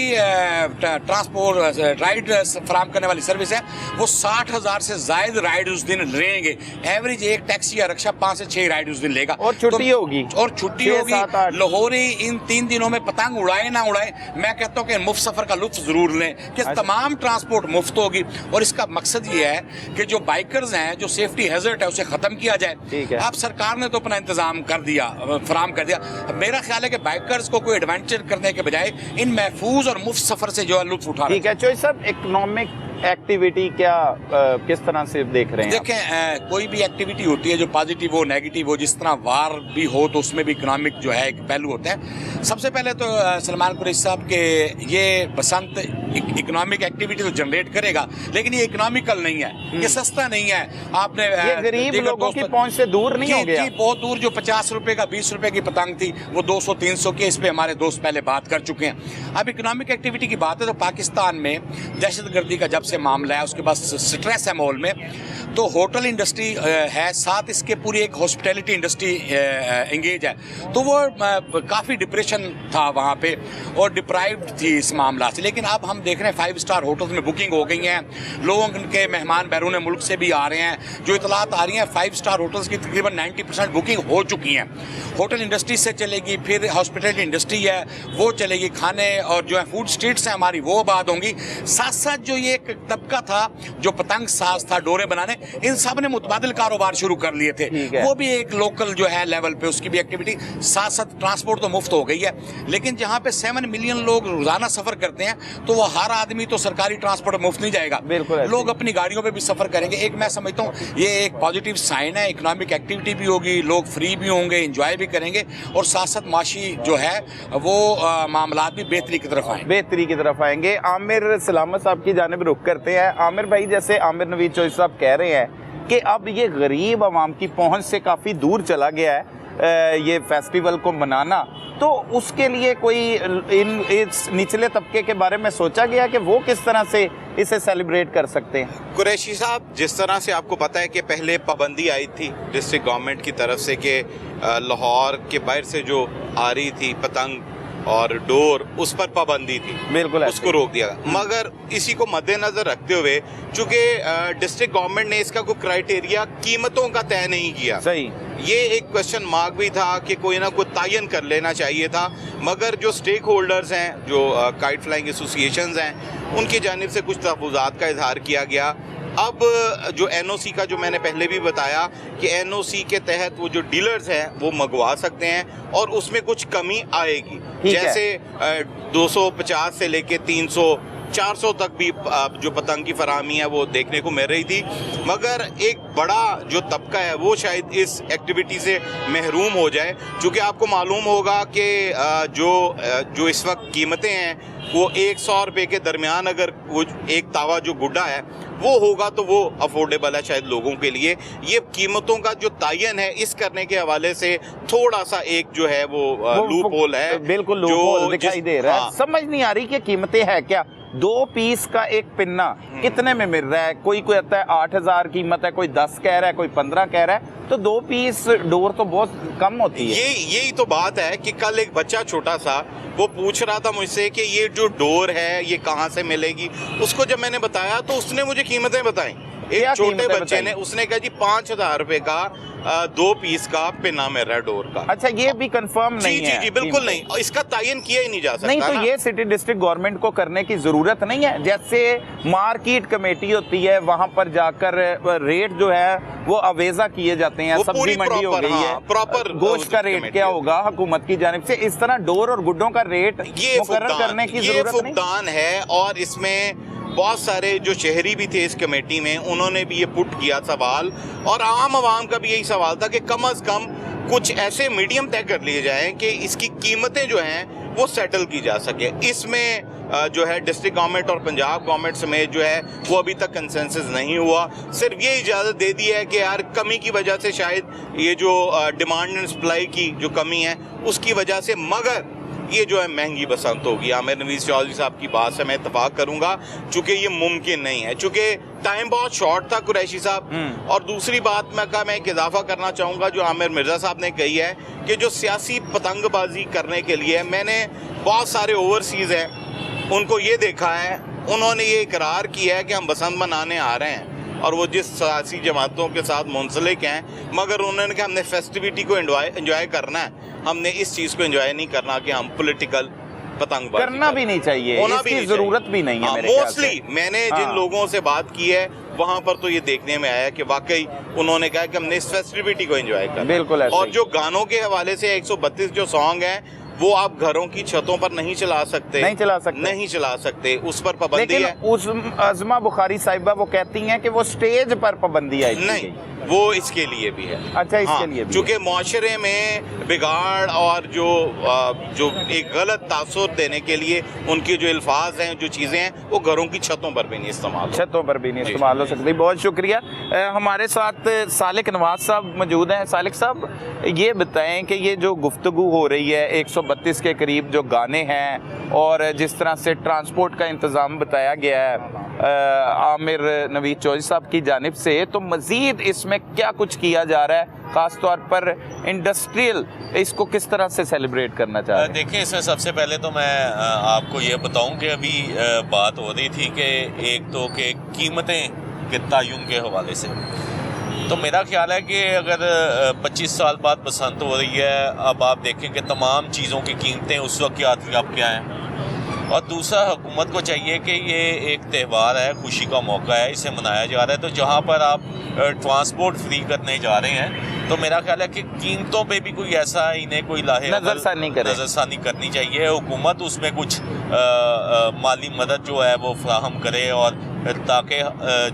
Speaker 6: ट्रांसपोर्ट राइड फराहम करने वाली सर्विस है वो 60,000 से जायद राइड उस दिन लेंगे। एवरेज एक टैक्सी या रिक्शा 5 से 6 राइड उस दिन लेगा,
Speaker 3: और छुट्टी होगी।
Speaker 6: और छुट्टी होगी। लाहौरी इन 3 दिनों में पतंग उड़ाए ना उड़ाए, मैं कहता हूँ कि मुफ्त सफर का लुत्फ जरूर लें कि तमाम ट्रांसपोर्ट मुफ्त होगी। और इसका मकसद ये है कि जो बाइकर्स हैं, जो सेफ्टी हैजर्ड है, उसे खत्म किया जाए। अब सरकार ने तो अपना इंतजाम कर दिया, फराहम कर दिया। मेरा ख्याल है कि बाइकर्स को कोई एडवेंचर करने के बजाय इन महफूज और मुफ्त सफर से जो है लुत्फ उठा।
Speaker 3: ठीक है चौधरी साहब, इकोनॉमिक एक्टिविटी क्या किस तरह से देख रहे हैं?
Speaker 6: देखें, कोई भी एक्टिविटी होती है जो पॉजिटिव हो नेगेटिव हो, जिस तरह वार भी हो तो उसमें भी इकोनॉमिक जो है एक पहलू होता है। सबसे पहले तो सलमान कुरैशी साहब के ये बसंत इकोनॉमिक एक्टिविटी तो जनरेट करेगा, लेकिन ये इकोनॉमिकल नहीं है, ये सस्ता नहीं है। आपने
Speaker 3: ये गरीब लोगों की पहुंच से दूर नहीं हो गया?
Speaker 6: जी, बहुत दूर। जो 50 रुपए का 20 रुपए की पतंग थी वो 200-300 की, इस पे हमारे दोस्त पहले बात कर चुके हैं। अब इकोनॉमिक एक्टिविटी की बात है तो पाकिस्तान में दहशतगर्दी का जब से मामला है उसके बाद स्ट्रेस है माहौल में, तो होटल इंडस्ट्री है, साथ इसके पूरी एक हॉस्पिटैलिटी इंडस्ट्री एंगेज है। तो वो काफ़ी डिप्रेशन था वहाँ पे और डिप्राइव्ड थी इस मामला से। लेकिन अब हम देख रहे हैं 5 स्टार होटल्स में बुकिंग हो गई हैं, लोगों के मेहमान बैरून मुल्क से भी आ रहे हैं। जो इतलात आ रही हैं 5 स्टार होटल्स की तकरीबन 90% बुकिंग हो चुकी हैं। होटल इंडस्ट्री से चलेगी, फिर हॉस्पिटैलिटी इंडस्ट्री है वो चलेगी, खाने और जो है फूड स्ट्रीट्स हैं हमारी वो आबाद होंगी। साथ साथ जो ये एक तबका था जो पतंग साज था, डोरे बनाने, इन सब ने मुतबादिल कारोबार शुरू कर लिए थे। वो भी एक लोकल जो है लेवल पे उसकी भी एक्टिविटी, साथ साथ ट्रांसपोर्ट तो मुफ्त हो गई है। लेकिन जहाँ पे 7 मिलियन लोग रोजाना सफर करते हैं तो वो हर आदमी तो सरकारी ट्रांसपोर्ट मुफ्त नहीं जाएगा, लोग अपनी गाड़ियों पे भी सफर करेंगे। एक मैं समझता हूँ ये एक पॉजिटिव साइन है, इकोनॉमिक एक्टिविटी भी होगी, लोग फ्री भी होंगे, एंजॉय भी करेंगे और साथ साथ माशी जो है वो मामलात भी बेहतरी की तरफ आएंगे।
Speaker 3: आमिर सलामत साहब की जानिब रुख करते हैं। आमिर भाई, जैसे आमिर नवीद चौधरी साहब कह रहे हैं कि अब ये गरीब आवाम की पहुंच से काफ़ी दूर चला गया है ये फेस्टिवल को मनाना, तो उसके लिए कोई इस निचले तबके के बारे में सोचा गया कि वो किस तरह से इसे सेलिब्रेट कर सकते हैं?
Speaker 4: कुरैशी साहब, जिस तरह से आपको पता है कि पहले पाबंदी आई थी डिस्ट्रिक्ट गवर्नमेंट की तरफ से कि लाहौर के बाहर से जो आ रही थी पतंग और डोर, उस पर पाबंदी थी, बिल्कुल उसको रोक दिया। मगर इसी को मद्देनजर रखते हुए चूंकि डिस्ट्रिक्ट गवर्नमेंट ने इसका कोई क्राइटेरिया कीमतों का तय नहीं किया, सही, ये एक क्वेश्चन मार्क भी था कि कोई ना कोई तायन कर लेना चाहिए था। मगर जो स्टेक होल्डर्स हैं, जो काइट फ्लाइंग एसोसिएशंस हैं, उनकी जानिब से कुछ तहफ़्फ़ुज़ात का इजहार किया गया। अब जो एनओसी का, जो मैंने पहले भी बताया कि एनओसी के तहत वो जो डीलर्स हैं वो मंगवा सकते हैं और उसमें कुछ कमी आएगी, जैसे 250 से लेके 300 400 तक भी जो पतंग की फराहमी है वो देखने को मिल रही थी। मगर एक बड़ा जो तबका है वो शायद इस एक्टिविटी से महरूम हो जाए, क्योंकि आपको मालूम होगा कि जो इस वक्त कीमतें हैं वो 100 रुपये के दरमियान, अगर वो एक तावा जो गुड्डा है वो होगा तो वो अफोर्डेबल है शायद लोगों के लिए। ये कीमतों का जो तायन है इस करने के हवाले से थोड़ा सा एक जो है वो लूप होल है,
Speaker 3: बिल्कुल लूप होल दिखाई दे रहा है। समझ नहीं आ रही कि कीमतें है क्या। 2 पीस का एक पिन्ना कितने में मिल रहा है? कोई कहता है 8000 कीमत है, कोई 10 कह रहा है, कोई 15 कह रहा है, तो 2 पीस डोर तो बहुत कम होती है।
Speaker 4: यही तो बात है कि कल एक बच्चा छोटा सा वो पूछ रहा था मुझसे कि ये जो डोर है ये कहाँ से मिलेगी। उसको जब मैंने बताया तो उसने मुझे कीमतें बताई। एक छोटे बच्चे ने, उसने कहा जी 5000 रुपए का 2 पीस का पिन्ना मिल रहा है डोर का।
Speaker 3: अच्छा, ये भी कंफर्म नहीं है?
Speaker 4: जी बिल्कुल नहीं, और इसका तायन किया ही नहीं जा सकता।
Speaker 3: नहीं तो ये सिटी डिस्ट्रिक्ट गवर्नमेंट को करने की जरूरत नहीं है? जैसे मार्केट कमेटी होती है, वहां पर जाकर रेट जो है वो अवेजा किए जाते हैं, सब्जी मंडी हो गई है,
Speaker 4: प्रॉपर
Speaker 3: गोश्त का रेट क्या होगा हुकूमत की जानिब से, इस तरह डोर और गुड्डों का रेट मुकर्रर करने की जरूरत नहीं?
Speaker 4: फुकदान है। और इसमें बहुत सारे जो शहरी भी थे इस कमेटी में, उन्होंने भी ये पुट किया सवाल, और आम आवाम का भी यही सवाल था कि कम अज कम कुछ ऐसे मीडियम तय कर लिए जाएं कि इसकी कीमतें जो हैं वो सेटल की जा सके। इसमें जो है डिस्ट्रिक्ट गवर्नमेंट और पंजाब गवर्नमेंट समेत जो है वो अभी तक कंसेंसस नहीं हुआ। सिर्फ ये इजाज़त दे दी है कि यार कमी की वजह से शायद ये जो डिमांड एंड सप्लाई की जो कमी है उसकी वजह से, मगर ये जो है महंगी बसंत होगी। आमिर नवीद चौधरी साहब की बात से मैं इत्तफाक करूंगा, चूंकि ये मुमकिन नहीं है, चूंकि टाइम बहुत शॉर्ट था कुरैशी साहब। और दूसरी बात मैं एक इजाफा करना चाहूँगा जो आमिर मिर्ज़ा साहब ने कही है कि जो सियासी पतंगबाजी करने के लिए, मैंने बहुत सारे ओवरसीज़ हैं उनको ये देखा है, उन्होंने ये इकरार किया है कि हम बसंत मनाने आ रहे हैं और वो जिस सियासी जमातों के साथ मुंसलिक हैं, मगर उन्होंने कहा हमने फेस्टिविटी को एंजॉय करना है, हमने इस चीज़ को एंजॉय नहीं करना कि हम पॉलिटिकल पतंगबाजी
Speaker 3: करना भी नहीं चाहिए, इसकी जरूरत भी नहीं है।
Speaker 4: मोस्टली मैंने जिन लोगों से बात की है वहाँ पर तो ये देखने में आया कि वाकई उन्होंने कहा कि हमने इस फेस्टिविटी को एंजॉय करना।
Speaker 3: बिल्कुल।
Speaker 4: और जो गानों के हवाले से 132 जो सॉन्ग हैं वो आप घरों की छतों पर नहीं चला सकते, उस पर पाबंदी है।
Speaker 3: उस अज़मा बुखारी साहिबा वो कहती हैं कि वो स्टेज पर पाबंदी आई
Speaker 4: नहीं, वो इसके लिए भी है।
Speaker 3: अच्छा, इसके लिए भी,
Speaker 4: क्योंकि मुआशरे में बिगाड़ और जो एक गलत तासुर देने के लिए उनके जो अल्फाज हैं, जो चीज़ें हैं, वो घरों की छतों पर भी नहीं इस्तेमाल हो सकती। बहुत शुक्रिया। हमारे साथ सालिक नवाज साहब मौजूद हैं। सालिक साहब, ये बताएं कि ये जो गुफ्तगू हो रही है, 132 के करीब जो गाने हैं और जिस तरह से ट्रांसपोर्ट का इंतज़ाम बताया गया है आमिर नवीद चौधरी साहब की जानिब से, तो मज़ीद इसमें क्या कुछ किया जा रहा है, ख़ास तौर पर इंडस्ट्रियल, इसको किस तरह से सेलिब्रेट करना चाह रहे हैं?
Speaker 2: देखिए, इसमें सबसे पहले तो मैं आपको ये बताऊं कि अभी बात हो रही थी कि एक तो कि कीमतें के तयन के हवाले से, तो मेरा ख्याल है कि अगर 25 साल बाद बसंत हो रही है, अब आप देखें कि तमाम चीज़ों की कीमतें उस वक्त याद अब क्या हैं, और दूसरा हुकूमत को चाहिए कि ये एक त्यौहार है, खुशी का मौका है, इसे मनाया जा रहा है, तो जहाँ पर आप ट्रांसपोर्ट फ्री करने जा रहे हैं तो मेरा ख्याल है कि कीमतों पे भी कोई ऐसा इन्हें कोई नज़रसानी करनी चाहिए। हुकूमत उसमें कुछ माली मदद जो है वो फराहम करे और ताकि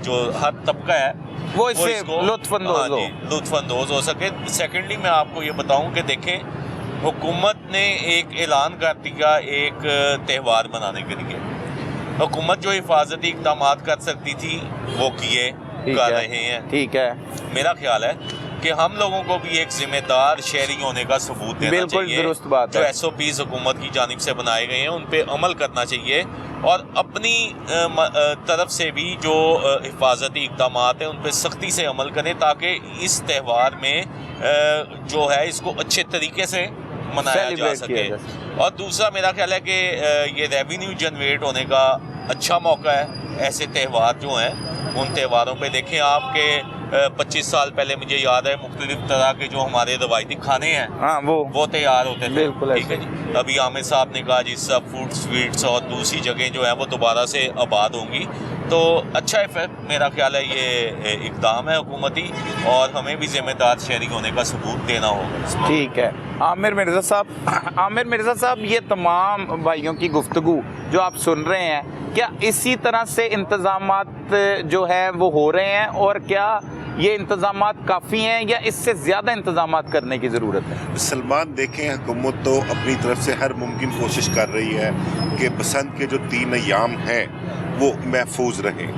Speaker 2: जो हर तबका है
Speaker 3: वो इससे
Speaker 2: लुत्फानंदोज हो सके। सेकेंडली मैं आपको ये बताऊं कि देखें, हुकूमत ने एक ऐलान कर दिया एक त्यौहार मनाने के लिए। हुकूमत जो हिफाजती इक़दाम कर सकती थी वो कर रहे हैं।
Speaker 3: ठीक है,
Speaker 2: मेरा ख्याल है कि हम लोगों को भी एक जिम्मेदार शहरी होने का सबूत देना चाहिए।
Speaker 3: दुरुस्त बात
Speaker 2: जो
Speaker 3: है।
Speaker 2: SOPs हुकूमत की जानिब से बनाए गए हैं उन पे अमल करना चाहिए और अपनी तरफ से भी जो हिफाजती इक़दाम हैं उन पे सख्ती से अमल करें ताकि इस त्यौहार में जो है इसको अच्छे तरीके से मनाया जा सके। और दूसरा मेरा ख्याल है कि ये रेवेन्यू जनरेट होने का अच्छा मौका है। ऐसे त्यौहार जो हैं उन त्यौहारों पे देखें आपके 25 साल पहले मुझे याद है मुख्तलिफ तरह के जो हमारे रवायती खाने हैं वो तैयार होते थे। ठीक है जी। अभी आमिर साहब ने कहा जी सब फूड स्वीट्स और दूसरी जगह जो है वो दोबारा से आबाद होंगी, तो अच्छा इफेक्ट मेरा ख्याल है ये इक़दाम है हुकूमती और हमें भी जिम्मेदार शहरी होने का सबूत देना होगा।
Speaker 3: ठीक है। आमिर मिर्ज़ा साहब, ये तमाम भाइयों की गुफ्तगू जो आप सुन रहे हैं, क्या इसी तरह से इंतज़ामात जो है वो हो रहे हैं और क्या ये इंतज़ामात काफ़ी हैं या इससे ज़्यादा इंतज़ामात करने की ज़रूरत है?
Speaker 5: सलमान, देखें, हुकूमत तो अपनी तरफ से हर मुमकिन कोशिश कर रही है कि बसंत के जो 3 अयाम हैं वो महफूज रहें,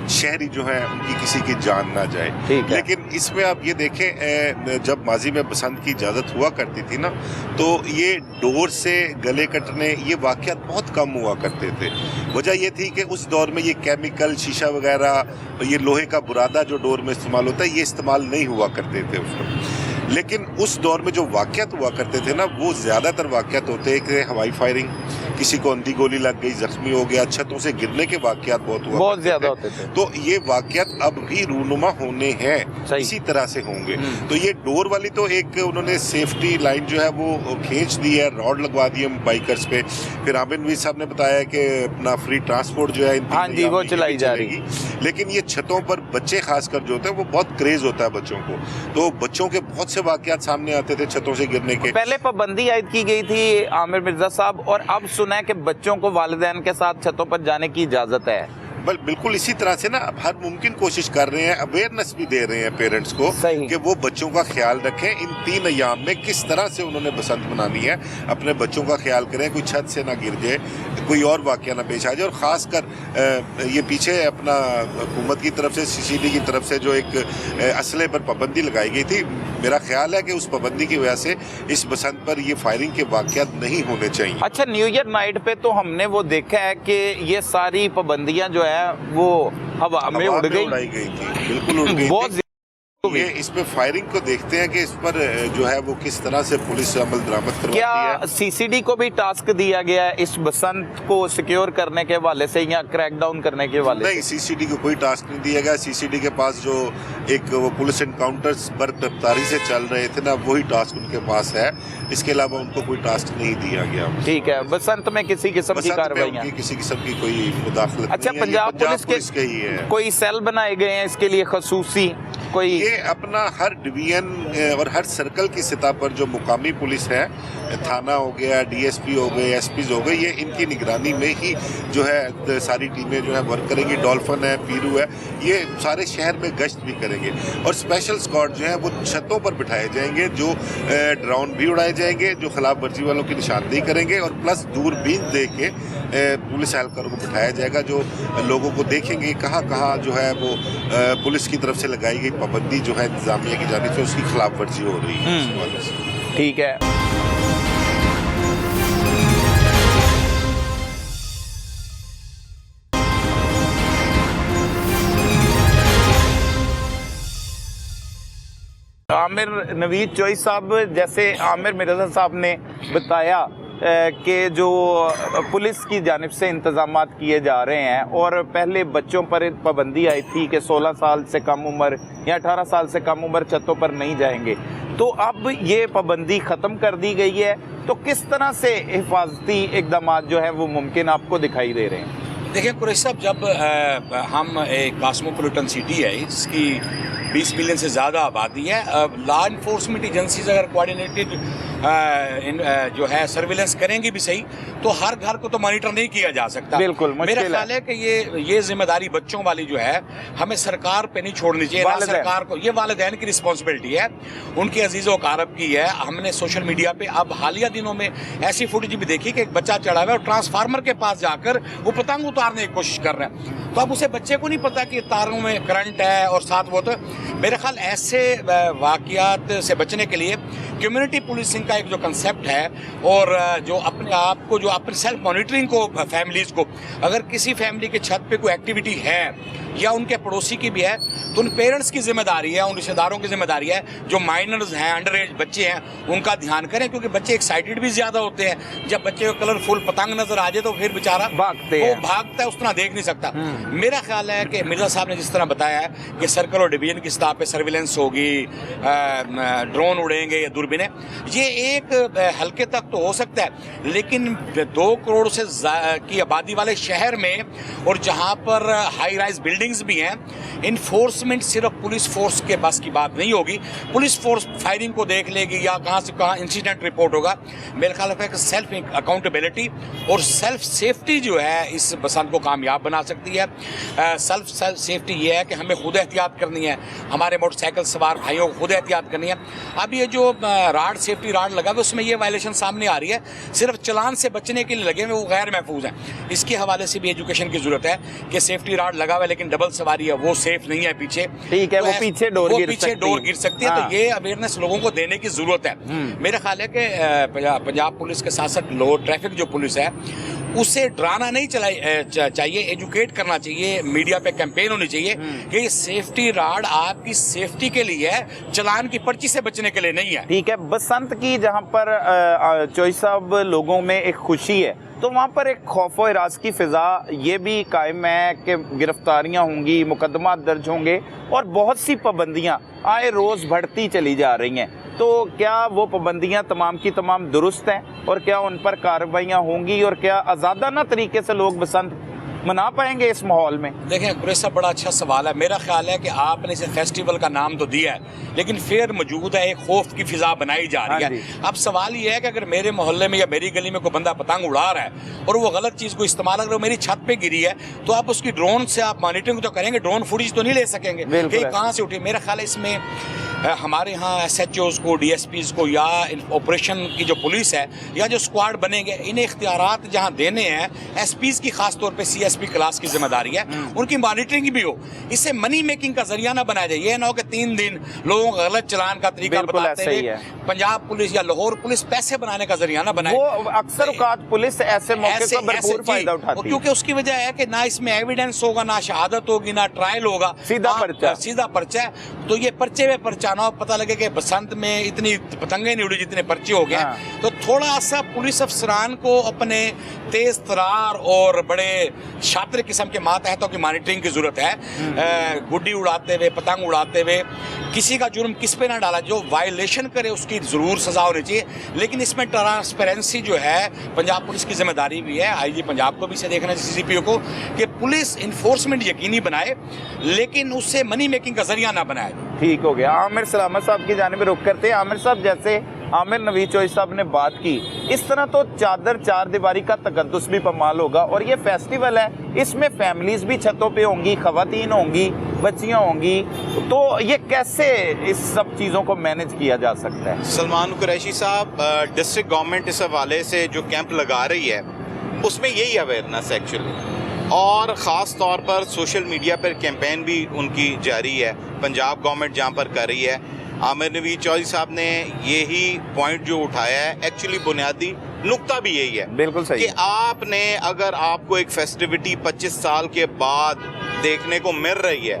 Speaker 5: शहरी जो हैं उनकी किसी की जान ना जाए। लेकिन इसमें आप ये देखें, जब माजी में बसंत की इजाज़त हुआ करती थी ना, तो ये डोर से गले कटने ये वाक़यात बहुत कम हुआ करते थे। वजह ये थी कि उस दौर में ये केमिकल, शीशा वगैरह, ये लोहे का बुरादा जो डोर में इस्तेमाल होता है, ये इस्तेमाल नहीं हुआ करते थे उस वक्त। लेकिन उस दौर में जो वाक़यात हुआ करते थे ना, वो ज़्यादातर वाक़यात होते थे हवाई फायरिंग, किसी को अंधी गोली लग गई, जख्मी हो गया, छतों से गिरने के वाक़यात बहुत ज़्यादा होते थे। तो ये वाक़यात अब भी रूनुमा होने हैं, इसी तरह से होंगे। तो ये डोर वाली तो एक उन्होंने सेफ्टी लाइन जो है वो खींच दी है, रॉड लगवा दी है बाइकर्स पे। फिर आमिर नवीद साहब ने बताया कि अपना फ्री ट्रांसपोर्ट जो है
Speaker 3: वो चलाई जा रही।
Speaker 5: लेकिन ये छतों पर बच्चे खासकर जो होते हैं वो बहुत क्रेज होता है बच्चों को, तो बच्चों के बहुत से वाक़यात सामने आते थे छतों से गिरने के।
Speaker 3: पहले पाबंदी आयद की गई थी आमिर मिर्ज़ा साहब, और अब सुना है कि बच्चों को वालिदैन के साथ छतों पर जाने की इजाज़त है।
Speaker 5: बिल्कुल इसी तरह से ना अब हर मुमकिन कोशिश कर रहे हैं, अवेयरनेस भी दे रहे हैं पेरेंट्स को कि वो बच्चों का ख्याल रखें। इन 3 अयाम में किस तरह से उन्होंने बसंत मनानी है, अपने बच्चों का ख्याल करें, कोई छत से ना गिर जाए, कोई और वाक़या ना पेश आ जाए। और ख़ासकर ये पीछे अपना हुकूमत की तरफ से, CCD की तरफ से जो एक असले पर पाबंदी लगाई गई थी, मेरा ख्याल है कि उस पाबंदी की वजह से इस बसंत पर ये फायरिंग के वाक़यात नहीं होने चाहिए।
Speaker 3: अच्छा, न्यू ईयर नाइट पे तो हमने वो देखा है कि ये सारी पाबंदियां जो है वो हवा में उड़ गई
Speaker 5: थी, बिल्कुल उड़ गई थी। ये इस पे फायरिंग को देखते हैं कि इस पर जो है वो किस तरह से पुलिस अमल दरामद करवाती है।
Speaker 3: क्या CCD को भी टास्क दिया गया है इस बसंत को सिक्योर करने के हवाले से या क्रैकडाउन करने के हवाले से?
Speaker 5: नहीं, CCD को कोई टास्क नहीं दिया गया। CCD के पास जो एक वो पुलिस एनकाउंटर्स पर गिरफ्तारी से चल रहे थे ना, वही टास्क उनके पास है। इसके अलावा उनको कोई टास्क नहीं दिया गया।
Speaker 3: ठीक है, बसंत में किसी किस्म की कार्रवाई,
Speaker 5: किसी किस्म की कोई मुदाखलत।
Speaker 3: अच्छा, पंजाब पुलिस के ही है, कोई सेल बनाए गए हैं इसके लिए खसूसी कोई?
Speaker 5: ये अपना हर डिवीजन और हर सर्कल की सतह पर जो मुकामी पुलिस है, थाना हो गया, DSP हो गए, SPs हो गए, ये इनकी निगरानी में ही जो है सारी टीमें जो है वर्क करेंगी। डॉल्फिन है, पीरू है, ये सारे शहर में गश्त भी करेंगे। और स्पेशल स्क्वाड जो है वो छतों पर बिठाए जाएंगे, जो ड्रोन भी उड़ाए जाएंगे, जो खिलाफ वर्जी वालों की निशानदेही करेंगे, और प्लस दूरबीन दे के पुलिस एहलकारों को बिठाया जाएगा, जो लोगों को देखेंगे कहाँ कहाँ जो है वो पुलिस की तरफ से लगाई गई पाबंदी जो है इंतजामिया की जानिब से उसकी खिलाफ वर्जी हो रही है।
Speaker 3: ठीक है। आमिर नवीद चोई साहब, जैसे आमिर मिर्ज़ा साहब ने बताया के जो पुलिस की जानिब से इंतज़ामात किए जा रहे हैं, और पहले बच्चों पर पाबंदी आई थी कि 16 साल से कम उम्र या 18 साल से कम उम्र छतों पर नहीं जाएंगे, तो अब ये पाबंदी ख़त्म कर दी गई है, तो किस तरह से हिफाजती इक़दाम जो है वो मुमकिन आपको दिखाई दे रहे हैं?
Speaker 6: देखिए कुरैशी साहब, जब हम एक कॉस्मोपॉलिटन सिटी है, इसकी 20 मिलियन से ज़्यादा आबादी है, लॉ इन्फोर्समेंट एजेंसीज अगर कोऑर्डिनेटेड जो है सर्विलेंस करेंगी भी सही, तो हर घर को तो मॉनिटर नहीं किया जा सकता।
Speaker 3: बिल्कुल
Speaker 6: मेरा ख्याल है कि ये जिम्मेदारी बच्चों वाली जो है हमें सरकार पे नहीं छोड़नी चाहिए, ना सरकार को, ये वालिदैन की रिस्पॉन्सिबिलिटी है, उनकी अजीज़ व अकारब की है। हमने सोशल मीडिया पे अब हालिया दिनों में ऐसी फुटेज भी देखी कि एक बच्चा चढ़ा हुआ है और ट्रांसफार्मर के पास जाकर वो पतंग उतारने की कोशिश कर रहे हैं, तो अब उसे बच्चे को नहीं पता कि तारों में करंट है और साथ वो, तो मेरे ख्याल ऐसे वाक़यात से बचने के लिए कम्युनिटी पुलिसिंग का एक जो कंसेप्ट है, और जो अपने आप को, जो अपने सेल्फ मॉनिटरिंग को, फैमिलीज़ को, अगर किसी फैमिली के छत पे कोई एक्टिविटी है या उनके पड़ोसी की भी है, तो उन पेरेंट्स की जिम्मेदारी है, उन रिश्तेदारों की जिम्मेदारी है, जो माइनर्स हैं, अंडर एज बच्चे हैं, उनका ध्यान करें, क्योंकि बच्चे एक्साइटेड भी ज़्यादा होते हैं। जब बच्चे को कलरफुल पतंग नजर आ जाए तो फिर बेचारा भागता है, उस तरह देख नहीं सकता। मेरा ख्याल है कि मिर्जा साहब ने जिस तरह बताया है कि सर्कल और डिवीजन की सतह पे सर्विलेंस होगी, ड्रोन उड़ेंगे या दूरबीनें, ये एक हल्के तक तो हो सकता है, लेकिन 2 करोड़ से की आबादी वाले शहर में, और जहाँ पर हाई राइज बिल्डिंग्स भी हैं, इन्फोर्समेंट सिर्फ पुलिस फोर्स के बस की बात नहीं होगी। पुलिस फोर्स फायरिंग को देख लेगी या कहाँ से कहाँ इंसिडेंट रिपोर्ट होगा। मेरे ख्याल है कि सेल्फ अकाउंटेबिलिटी और सेल्फ सेफ्टी जो है इस बसंत को कामयाब बना सकती है। सेल्फ सेफ्टी ये है कि हमें खुद एहतियात करनी है, हमारे मोटरसाइकिल सवार भाइयों को खुद एहतियात करनी है। अब ये जो राड, सेफ्टी राड लगा हुआ, उसमें ये वायलेशन सामने आ रही है, सिर्फ चलान से बचने के लिए लगे हुए, वो गैर महफूज हैं। इसके हवाले से भी एजुकेशन की जरूरत है कि सेफ्टी राड लगा हुआ है लेकिन डबल सवारी है, वो सेफ नहीं है पीछे,
Speaker 3: ठीक है,
Speaker 6: तो
Speaker 3: वो पीछे डोर गिर सकती है।
Speaker 6: तो ये अवेयरनेस लोगों को देने की जरूरत है। मेरा ख्याल है कि पंजाब पुलिस के साथ साथ ट्रैफिक जो पुलिस है उसे डराना नहीं चाहिए, एजुकेट करना चाहिए, मीडिया पे कैंपेन होनी चाहिए कि ये सेफ्टी राड आपकी सेफ्टी के लिए है, चलान की पर्ची से बचने के लिए नहीं है।
Speaker 3: ठीक है, बसंत की जहाँ पर चोई साहब लोगों में एक खुशी है, तो वहाँ पर एक खौफ और इराज की फिजा ये भी कायम है कि गिरफ्तारियाँ होंगी, मुकदमा दर्ज होंगे, और बहुत सी पाबंदियाँ आए रोज़ बढ़ती चली जा रही हैं। तो क्या वो पाबंदियाँ तमाम की तमाम दुरुस्त हैं, और क्या उन पर कार्रवाइयाँ होंगी, और क्या आज़ादाना तरीके से लोग बसंत मना पाएंगे इस माहौल में?
Speaker 6: देखें गुरेश साहब, बड़ा अच्छा सवाल है। मेरा ख्याल है कि आपने इसे फेस्टिवल का नाम तो दिया है, लेकिन फिर मौजूद है, एक खौफ की फिजा बनाई जा रही है। अब सवाल ये है कि अगर मेरे मोहल्ले में या मेरी गली में कोई बंदा पतंग उड़ा रहा है और वो गलत चीज़ को इस्तेमाल, अगर मेरी छत पे गिरी है, तो आप उसकी ड्रोन से आप मॉनिटरिंग तो करेंगे, ड्रोन फुटेज तो नहीं ले सकेंगे कि कहाँ से उठी। मेरा ख्याल है इसमें हमारे यहाँ SHOs को, DSPs को, या ऑपरेशन की जो पुलिस है या जो स्क्वाड बनेंगे, इन्हें इख्तियारात जहाँ देने हैं, SPs की खास तौर पे CSP क्लास की जिम्मेदारी है, उनकी मॉनिटरिंग भी हो। इससे मनी मेकिंग का जरिया ना बनाया जाए। ये ना हो कि 3 दिन लोगों को गलत चलान का तरीका बताते हुए पंजाब पुलिस या लाहौर पुलिस पैसे बनाने का जरिया ना बनाए।
Speaker 3: वो अक्सर औकात पुलिस ऐसे मौके पर भरपूर फायदा उठाती है,
Speaker 6: क्योंकि उसकी वजह है कि ना इसमें एविडेंस होगा, ना शहादत होगी, ना ट्रायल होगा, सीधा पर्चा है। तो ये पर्चे में पर्चा ना, पता लगे कि बसंत में इतनी पतंगे नहीं उड़ी जितने पर्चे हो गए। तो थोड़ा सा पुलिस अफसरान को अपने तेज तरार और बड़े शातिर किस्म के मातहतों की मॉनिटरिंग की जरूरत है। गुड्डी उड़ाते हुए, पतंग उड़ाते हुए किसी का जुर्म किस पे ना डाला, जो वायलेशन करे उसकी जरूर सजा होनी चाहिए। लेकिन इसमें ट्रांसपेरेंसी जो है पंजाब पुलिस की जिम्मेदारी भी है, IG पंजाब को भी इसे देखना चाहिए, CCPO को, कि पुलिस इन्फोर्समेंट यकीनी बनाए, लेकिन उससे मनी मेकिंग का जरिया ना बनाए।
Speaker 3: ठीक हो गया। आमिर सलामत साहब की जानिब रुख करते हैं। आमिर साहब, जैसे आमिर नवीद चोई साहब ने बात की, इस तरह तो चादर चार दीवारी का तकद्दुस भी पमाल होगा, और ये फेस्टिवल है, इसमें फैमिलीज भी छतों पे होंगी, खवातीन होंगी, बच्चियां होंगी, तो ये कैसे इस सब चीज़ों को मैनेज किया जा सकता है?
Speaker 4: सलमान कुरैशी साहब, डिस्ट्रिक्ट गवर्नमेंट इस हवाले से जो कैंप लगा रही है उसमें यही अवेयरनेस एक्चुअली, और ख़ास तौर पर सोशल मीडिया पर कैंपेन भी उनकी जारी है, पंजाब गवर्नमेंट जहाँ पर कर रही है। आमिर नवीद चौधरी साहब ने यही पॉइंट जो उठाया है, एक्चुअली बुनियादी नुक्ता भी यही है,
Speaker 3: बिल्कुल सही,
Speaker 4: कि आपने, अगर आपको एक फेस्टिविटी 25 साल के बाद देखने को मिल रही है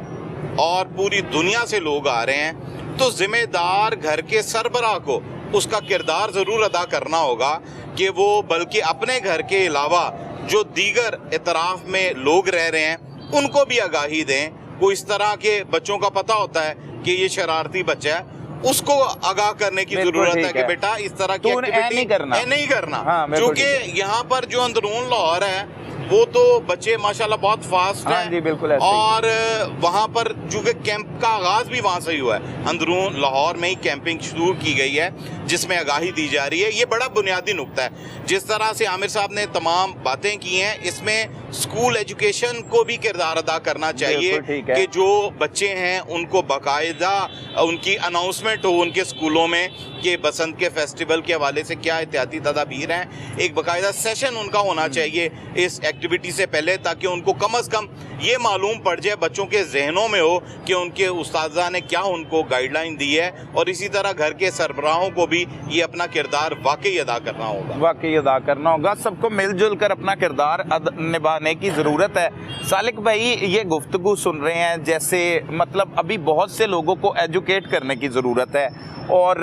Speaker 4: और पूरी दुनिया से लोग आ रहे हैं, तो जिम्मेदार घर के सरबराह को उसका किरदार ज़रूर अदा करना होगा कि वो बल्कि अपने घर के अलावा जो दीगर इतराफ में लोग रह रहे हैं उनको भी आगाही दें। को इस तरह के बच्चों का पता होता है कि ये शरारती बच्चा है, उसको आगाह करने की जरूरत है कि बेटा इस तरह की एक्टिविटी नहीं करना। क्योंकि यहाँ पर जो अंदरून लाहौर है वो तो बच्चे माशाल्लाह बहुत फास्ट हैं।
Speaker 3: जी बिल्कुल
Speaker 4: और वहाँ पर चूंकि कैंप का आगाज भी वहाँ से ही हुआ है, अंदरून लाहौर में ही कैंपिंग शुरू की गई है जिसमें आगाही दी जा रही है। ये बड़ा बुनियादी नुक्ता है। जिस तरह से आमिर साहब ने तमाम बातें की हैं, इसमें स्कूल एजुकेशन को भी किरदार अदा करना चाहिए कि जो बच्चे हैं उनको बाकायदा उनकी अनाउंसमेंट हो उनके स्कूलों में कि बसंत के फेस्टिवल के हवाले से क्या एहतियाती तदाबीर हैं। एक बाकायदा सेशन उनका होना चाहिए इस एक्टिविटी से पहले, ताकि उनको कम से कम ये मालूम पड़ जाए, बच्चों के जहनों में हो कि उनके उस्तादा ने क्या उनको गाइडलाइन दी है। और इसी तरह घर के सरबराहों को भी ये अपना किरदार वाकई अदा करना होगा।
Speaker 3: सबको मिलजुल कर अपना किरदार निभाने की ज़रूरत है। सालिक भाई, ये गुफ्तगू सुन रहे हैं जैसे मतलब अभी बहुत से लोगों को एजुकेट करने की ज़रूरत है और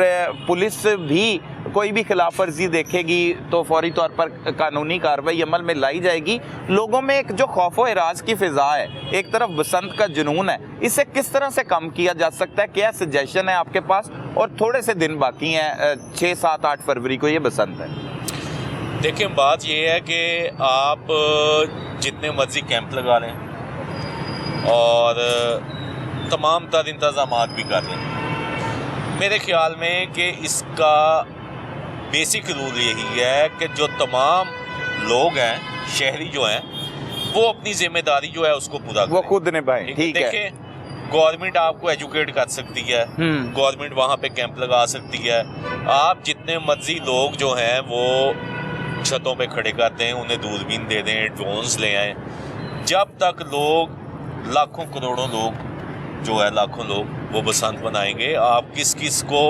Speaker 3: पुलिस भी कोई भी खिलाफ वर्जी देखेगी तो फौरी तौर पर कानूनी कार्रवाई अमल में लाई जाएगी। लोगों में एक जो खौफ व इराज की फिजा है, एक तरफ बसंत का जुनून है, इसे किस तरह से कम किया जा सकता है? क्या सजेशन है आपके पास? और थोड़े से दिन बाकी हैं, 6, 7, 8 फरवरी को ये बसंत है।
Speaker 2: देखिए, बात ये है कि आप जितने मर्जी कैंप लगा लें और तमाम तर इंतज़ामात भी कर लें, मेरे ख्याल में कि इसका बेसिक रूल यही है कि जो तमाम लोग हैं, शहरी जो हैं, वो अपनी जिम्मेदारी जो है उसको पूरा करें,
Speaker 3: वो खुद निभाएं। ठीक है।
Speaker 2: देखें, गवर्नमेंट आपको एजुकेट कर सकती है, गवर्नमेंट वहाँ पे कैंप लगा सकती है। आप जितने मर्जी लोग जो हैं वो छतों पे खड़े करते हैं, उन्हें दूरबीन दे दें, ड्रोन्स ले आएँ। जब तक लोग लाखों करोड़ों लोग जो है, लाखों लोग वो बसंत मनाएंगे, आप किस किस को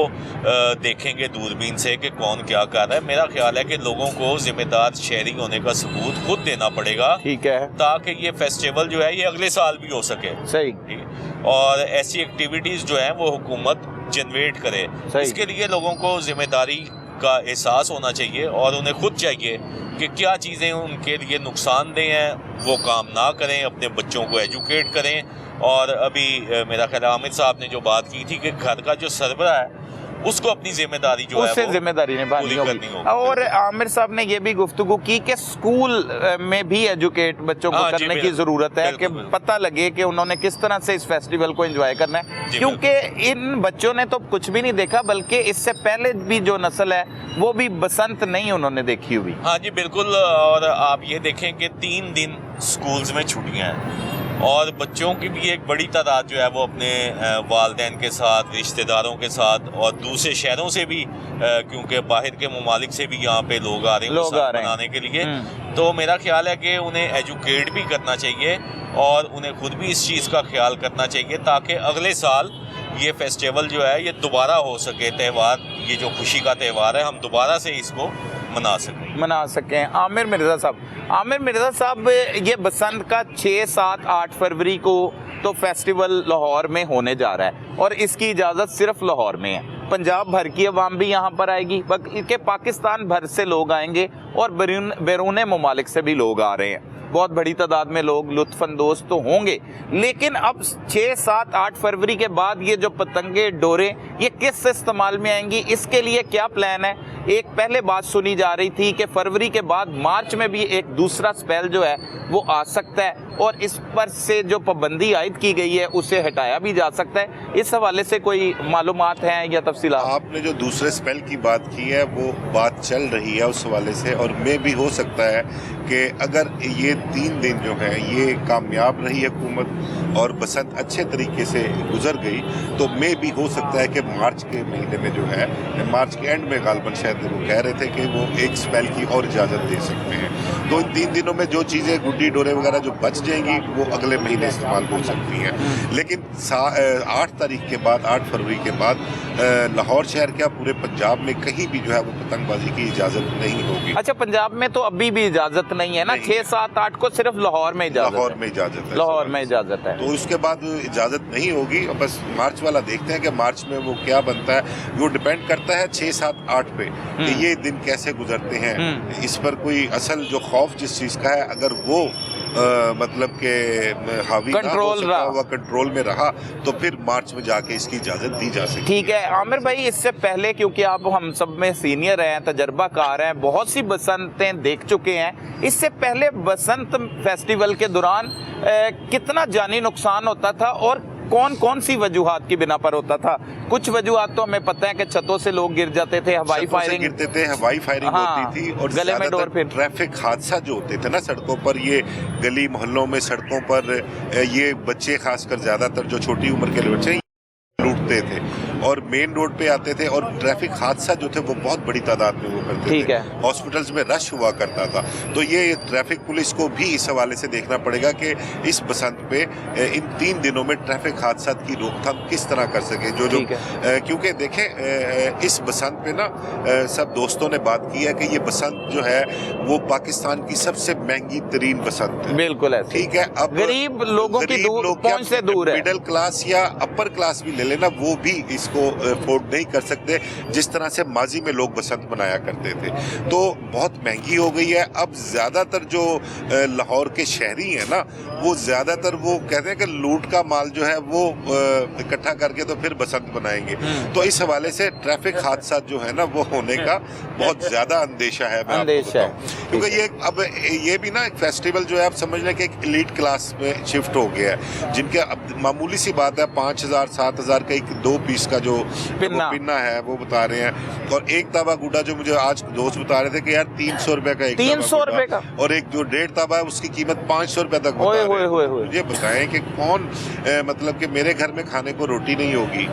Speaker 2: देखेंगे दूरबीन से कि कौन क्या कर रहा है? मेरा ख्याल है कि लोगों को जिम्मेदार शहरी होने का सबूत खुद देना पड़ेगा।
Speaker 3: ठीक है।
Speaker 2: ताकि ये फेस्टिवल जो है ये अगले साल भी हो सके।
Speaker 3: सही।
Speaker 2: ठीक है। और ऐसी एक्टिविटीज़ जो हैं वो हुकूमत जनरेट करे। इसके लिए लोगों को जिम्मेदारी का एहसास होना चाहिए और उन्हें खुद चाहिए कि क्या चीज़ें उनके लिए नुकसानदेह हैं वो काम ना करें, अपने बच्चों को एजुकेट करें। और अभी मेरा ख्याल आमिर साहब ने जो बात की थी कि घर का जो सरबराह है उसको अपनी जिम्मेदारी जो है
Speaker 3: जिम्मेदारी निभानी होगी। और आमिर साहब ने ये भी गुफ्तगू की कि स्कूल में भी एजुकेट बच्चों को करने की जरूरत है कि पता लगे कि उन्होंने किस तरह से इस फेस्टिवल को एंजॉय करना है, क्योंकि इन बच्चों ने तो कुछ भी नहीं देखा, बल्कि इससे पहले भी जो नस्ल है वो भी बसंत नहीं उन्होंने देखी हुई।
Speaker 2: हाँ जी बिल्कुल। और आप ये देखें कि 3 दिन स्कूल्स में छुट्टियाँ हैं और बच्चों की भी एक बड़ी तादाद जो है वो अपने वालिदैन के साथ, रिश्तेदारों के साथ और दूसरे शहरों से भी, क्योंकि बाहर के ममालिक से भी यहाँ पे लोग आ रहे हैं मनाने के लिए। तो मेरा ख्याल है कि उन्हें एजुकेट भी करना चाहिए और उन्हें खुद भी इस चीज़ का ख्याल करना चाहिए ताकि अगले साल ये फेस्टिवल जो है ये दोबारा हो सके, त्यौहार, ये जो खुशी का त्यौहार है, हम दोबारा से इसको मना सकें। आमिर मिर्ज़ा साहब, ये बसंत का 6, 7, 8 फरवरी को तो फेस्टिवल लाहौर में होने जा रहा है और इसकी इजाज़त सिर्फ लाहौर में है। पंजाब भर की अवाम भी यहाँ पर आएगी, बल्कि पाकिस्तान भर से लोग आएंगे और बैरून ममालिक से भी लोग आ रहे हैं। बहुत बड़ी तादाद में लोग लुत्फ़अंदोज़ तो होंगे, लेकिन अब 6, 7, 8 फरवरी के बाद ये जो पतंगे, डोरे, ये किस इस्तेमाल में आएंगी, इसके लिए क्या प्लान है? एक पहले बात सुनी जा रही थी कि फरवरी के बाद मार्च में भी एक दूसरा स्पेल जो है वो आ सकता है और इस पर से जो पाबंदी आयद की गई है उसे हटाया भी जा सकता है। इस हवाले से कोई मालूमात हैं या तफसीलात?
Speaker 5: आपने जो दूसरे स्पेल की बात की है वो बात चल रही है उस हवाले से, और मे भी हो सकता है कि अगर ये 3 दिन जो है ये कामयाब रही हुकूमत और बसंत अच्छे तरीके से गुजर गई तो मे भी हो सकता है कि मार्च के महीने में जो है, मार्च के एंड में गालबन शायद वो कह रहे थे कि वो एक स्पेल की और इजाज़त दे सकते हैं। तो इन 3 दिनों में जो चीज़ें गुड्डी डोरे वगैरह जो बच जाएंगी वो अगले महीने इस्तेमाल हो सकती हैं। लेकिन 8 तारीख के बाद, 8 फरवरी के बाद लाहौर शहर क्या पूरे पंजाब में कहीं भी जो है वो पतंगबाजी की इजाज़त नहीं होगी।
Speaker 3: अच्छा, पंजाब में तो अभी भी इजाज़त नहीं है ना? 6, 7, 8 को सिर्फ लाहौर में इजाज़त है। लाहौर में इजाज़त है।
Speaker 5: तो उसके बाद इजाज़त नहीं होगी। बस मार्च वाला देखते हैं कि मार्च में वो क्या बनता है। वो डिपेंड करता है 6, 7, 8 पे कि ये दिन कैसे गुजरते हैं, इस पर कोई असल जो खौफ जिस चीज़ का है, अगर वो मतलब के हावी कंट्रोल में रहा तो फिर मार्च में जाके इसकी इजाज़त दी जा सकती।
Speaker 3: ठीक है आमिर भाई, इससे पहले क्योंकि आप हम सब में सीनियर हैं, तजर्बाकार हैं, बहुत सी बसंतें देख चुके हैं, इससे पहले बसंत फेस्टिवल के दौरान कितना जानी नुकसान होता था और कौन कौन सी वजूहात की बिना पर होता था? कुछ वजूहात तो हमें पता है कि छतों से लोग गिर जाते थे, हवाई फायरिंग
Speaker 5: गिरते थे, हवाई फायरिंग होती थी, और
Speaker 3: गले में डोर फिर
Speaker 5: ट्रैफिक हादसा जो होते थे ना सड़कों पर, ये गली मोहल्लों में सड़कों पर ये बच्चे खासकर ज्यादातर जो छोटी उम्र के बच्चे लूटते थे और मेन रोड पे आते थे, और ट्रैफिक हादसा जो थे वो बहुत बड़ी तादाद में वो करते थे। हॉस्पिटल्स में रश हुआ करता था। तो ये ट्रैफिक पुलिस को भी इस हवाले से देखना पड़ेगा कि इस बसंत पे इन 3 दिनों में ट्रैफिक हादसा की रोकथाम किस तरह कर सके। जो क्योंकि देखें इस बसंत पे ना सब दोस्तों ने बात की है कि ये बसंत जो है वो पाकिस्तान की सबसे महंगी तरीन बसंत है।
Speaker 3: बिल्कुल है,
Speaker 5: ठीक है। अब
Speaker 3: गरीब लोगों की पहुंच से दूर है,
Speaker 5: मिडिल क्लास या अपर क्लास भी ले लेना, वो भी इसको अफोर्ड नहीं कर सकते जिस तरह से माजी में लोग बसंत मनाया करते थे। तो बहुत महंगी हो गई है। अब ज्यादातर जो लाहौर के शहरी हैं ना, वो ज्यादातर वो कहते हैं कि लूट का माल जो है वो इकट्ठा करके तो फिर बसंत मनाएंगे। तो इस हवाले से ट्रैफिक हादसा जो है ना वो होने का बहुत ज्यादा अंदेशा है। क्योंकि ये अब ये भी ना एक फेस्टिवल जो है आप समझ लें कि एक एलीट क्लास में शिफ्ट हो गया है, जिनके अब मामूली सी बात है 5,000-7,000 का एक 2 पीस का जो पिन्ना है वो बता रहे हैं। और एक तवा गुड्डा जो मुझे आज दोस्त बता रहे थे कि यार 300 रुपए का,
Speaker 3: 300 रुपए का,
Speaker 5: और एक जो 1.5 तवा है उसकी कीमत 500 रुपए तक बता रहे हैं। ये बताएं कि कौन मतलब कि मेरे घर में खाने को रोटी नहीं होगी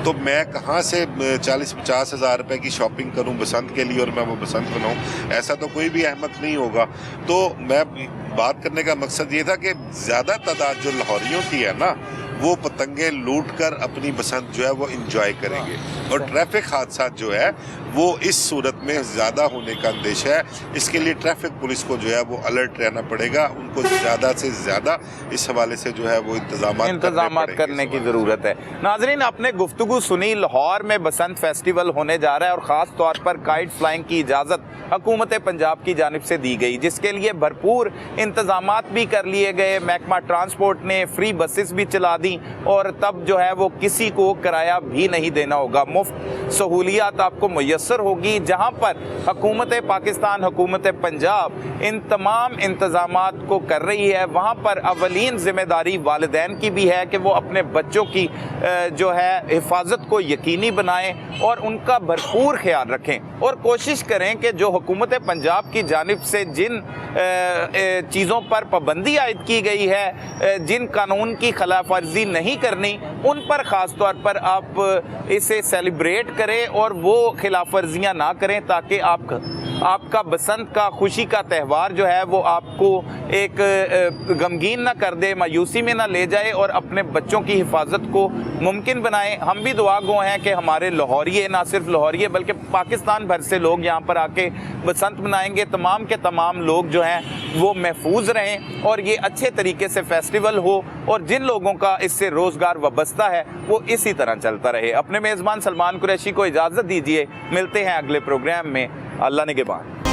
Speaker 5: तो मैं कहाँ से 40-50 हज़ार रुपए की शॉपिंग करूं बसंत के लिए और मैं वो बसंत बनाऊं? ऐसा तो कोई भी अहमक नहीं होगा। तो मैं बात करने का मकसद ये था कि ज़्यादा तादाद जो लाहौरियों की है ना, वो पतंगे लूट कर अपनी बसंत जो है वो इंजॉय करेंगे, और ट्रैफिक हादसा जो है वो इस सूरत में ज़्यादा होने का अंदेशा है। इसके लिए ट्रैफिक पुलिस को जो है वो अलर्ट रहना पड़ेगा, उनको ज़्यादा से ज़्यादा इस हवाले से जो है वो इंतजाम
Speaker 3: करने की ज़रूरत है। नाजरीन, आपने गुफ्तगू सुनी, लाहौर में बसंत फेस्टिवल होने जा रहा है और ख़ास तौर पर काइट फ्लाइंग की इजाज़त हुकूमत पंजाब की जानिब से दी गई, जिसके लिए भरपूर इंतजामात भी कर लिए गए। महकमा ट्रांसपोर्ट ने फ्री बसेस भी चला दी और तब जो है वो किसी को किराया भी नहीं देना होगा, मुफ्त सहूलियात आपको मुयस्सर होगी। जहां पर हुकूमत पाकिस्तान, हुकूमत पंजाब इन तमाम इंतजामात को कर रही है, वहां पर अवलीन जिम्मेदारी वालिदैन की भी है कि वो अपने बच्चों की जो है हिफाजत को यकीनी बनाएं और उनका भरपूर ख्याल रखें, और कोशिश करें कि जो हुकूमत पंजाब की जानिब से जिन चीज़ों पर पाबंदी आयद की गई है, जिन कानून की खिलाफ वर्जी नहीं करनी, उन पर ख़ास तौर पर आप इसे सेलिब्रेट करें और वो खिलाफ वर्जियाँ ना करें, ताकि आपका बसंत का खुशी का त्यौहार जो है वो आपको एक गमगीन ना कर दे, मायूसी में ना ले जाए, और अपने बच्चों की हिफाजत को मुमकिन बनाएं। हम भी दुआ गो हैं कि हमारे लाहौरिये, ना सिर्फ लाहौरिये बल्कि पाकिस्तान भर से लोग यहाँ पर आके बसंत मनाएंगे, तमाम के तमाम लोग जो हैं वो महफूज रहें और ये अच्छे तरीके से फेस्टिवल हो, और जिन लोगों का इससे रोज़गार वाबस्ता है वो इसी तरह चलता रहे। अपने मेज़बान सलमान कुरैशी को इजाज़त दीजिए, मिलते हैं अगले प्रोग्राम में। अल्लाह निगहबान।